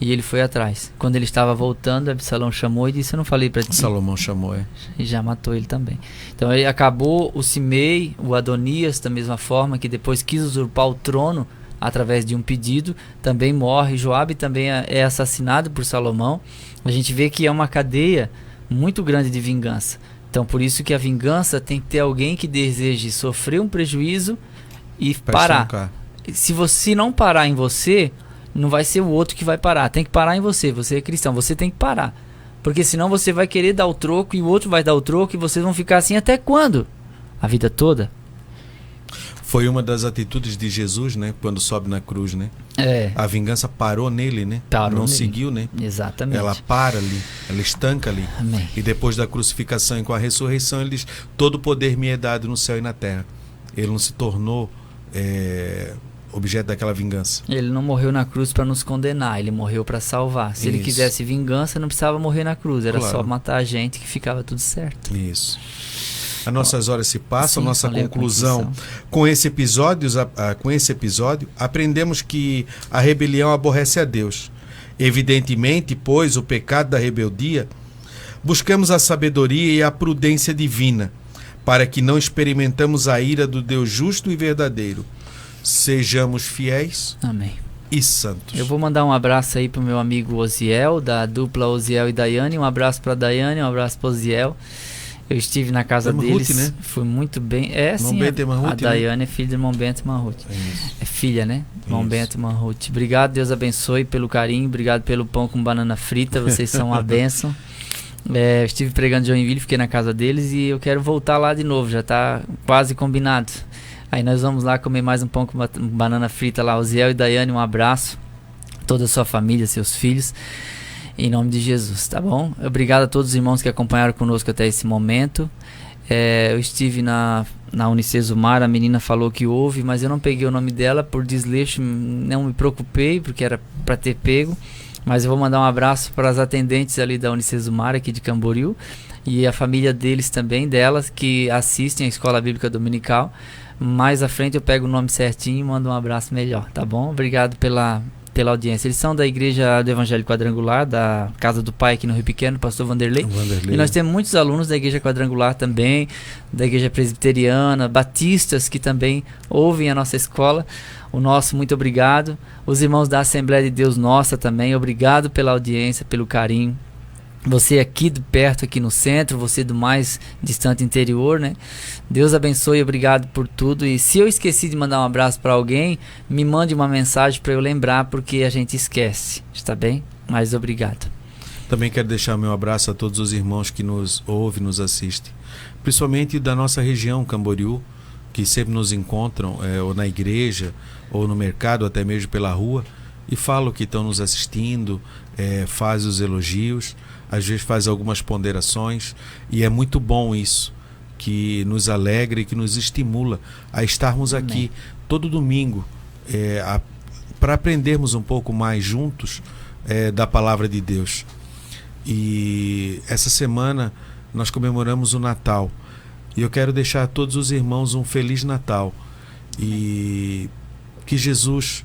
e ele foi atrás. Quando ele estava voltando, Absalão chamou e disse: eu não falei para ti? Salomão chamou, E já matou ele também. Então aí acabou o Simei, o Adonias, da mesma forma, que depois quis usurpar o trono através de um pedido, também morre. Joabe também é assassinado por Salomão. A gente vê que é uma cadeia muito grande de vingança. Então por isso que a vingança tem que ter alguém que deseje sofrer um prejuízo e parar. Se você não parar em você, não vai ser o outro que vai parar. Tem que parar em você. Você é cristão, você tem que parar. Porque senão você vai querer dar o troco e o outro vai dar o troco, e vocês vão ficar assim até quando? A vida toda? Foi uma das atitudes de Jesus, né? Quando sobe na cruz, né? A vingança parou nele, né? Não seguiu, né? Exatamente. Ela para ali, ela estanca ali. Amém. E depois da crucificação e com a ressurreição, ele diz: todo poder me é dado no céu e na terra. Ele não se tornou objeto daquela vingança. Ele não morreu na cruz para nos condenar, ele morreu para salvar. Se ele quisesse vingança, não precisava morrer na cruz, era só matar a gente que ficava tudo certo. Isso. As nossas horas se passam. Sim, nossa conclusão com esse episódio, aprendemos que a rebelião aborrece a Deus. Evidentemente, pois, o pecado da rebeldia, buscamos a sabedoria e a prudência divina, para que não experimentamos a ira do Deus justo e verdadeiro. Sejamos fiéis. Amém. E santos. Eu vou mandar um abraço aí pro meu amigo Osiel, da dupla Osiel e Daiane. Um abraço para Daiane, um abraço para Osiel. Eu estive na casa deles, Ruth, né? Fui muito bem. Sim, a Daiane, né? É filha de irmão Bento e irmã Ruth. É filha, né? Irmão Bento e irmã Ruth. Obrigado, Deus abençoe pelo carinho. Obrigado pelo pão com banana frita. Vocês são uma bênção. Eu estive pregando em Joinville, fiquei na casa deles e eu quero voltar lá de novo. Já está quase combinado. Aí nós vamos lá comer mais um pão com banana frita lá. Osiel e Daiane, um abraço. Toda a sua família, seus filhos. Em nome de Jesus, tá bom? Obrigado a todos os irmãos que acompanharam conosco até esse momento. Eu estive na Unicesumar, a menina falou que houve, mas eu não peguei o nome dela por desleixo, não me preocupei, porque era para ter pego. Mas eu vou mandar um abraço para as atendentes ali da Unicesumar, aqui de Camboriú, e a família deles também, delas, que assistem a Escola Bíblica Dominical. Mais à frente eu pego o nome certinho e mando um abraço melhor, tá bom? Obrigado pela audiência. Eles são da Igreja do Evangelho Quadrangular, da Casa do Pai aqui no Rio Pequeno, pastor Vanderlei. E nós temos muitos alunos da Igreja Quadrangular também, da Igreja Presbiteriana, batistas que também ouvem a nossa escola. O nosso muito obrigado. Os irmãos da Assembleia de Deus Nossa também, obrigado pela audiência, pelo carinho. Você aqui do perto, aqui no centro, você do mais distante interior, né? Deus abençoe, obrigado por tudo. E se eu esqueci de mandar um abraço para alguém, me mande uma mensagem para eu lembrar, porque a gente esquece, está bem? Mas obrigado. Também quero deixar meu abraço a todos os irmãos que nos ouvem, nos assistem, principalmente da nossa região, Camboriú, que sempre nos encontram, ou na igreja, ou no mercado, até mesmo pela rua, e falam que estão nos assistindo, faz os elogios, às vezes faz algumas ponderações, e é muito bom isso, que nos alegra e que nos estimula a estarmos aqui todo domingo, para aprendermos um pouco mais juntos da palavra de Deus. E essa semana nós comemoramos o Natal, e eu quero deixar a todos os irmãos um Feliz Natal, e que Jesus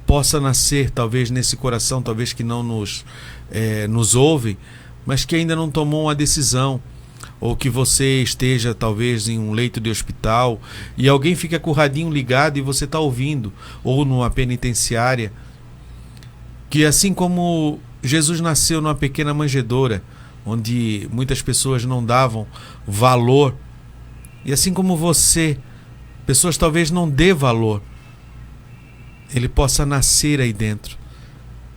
possa nascer talvez nesse coração, talvez que não nos ouve, mas que ainda não tomou uma decisão, ou que você esteja talvez em um leito de hospital e alguém fica com o radinho ligado e você está ouvindo, ou numa penitenciária, que assim como Jesus nasceu numa pequena manjedoura, onde muitas pessoas não davam valor, e assim como você, pessoas talvez não dê valor, ele possa nascer aí dentro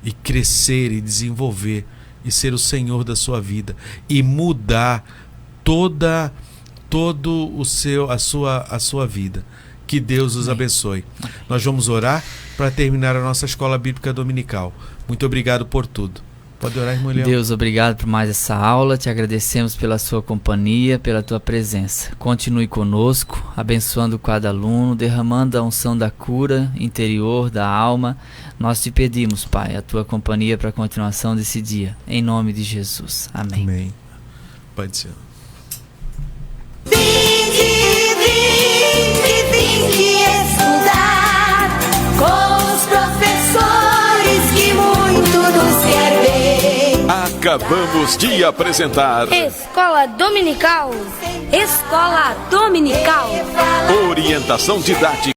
e crescer e desenvolver e ser o Senhor da sua vida e mudar a sua vida. Que Deus os abençoe. Nós vamos orar para terminar a nossa escola bíblica dominical. Muito obrigado por tudo. Pode orar, irmão Leão. Deus, obrigado por mais essa aula, te agradecemos pela sua companhia, pela tua presença. Continue conosco, abençoando cada aluno, derramando a unção da cura interior, da alma. Nós te pedimos, Pai, a tua companhia para a continuação desse dia, em nome de Jesus. Amém. Amém. Pai do Senhor. Vinde estudar com os professores que muito nos quer ver. Acabamos de apresentar Escola Dominical. Escola Dominical. Orientação Didática.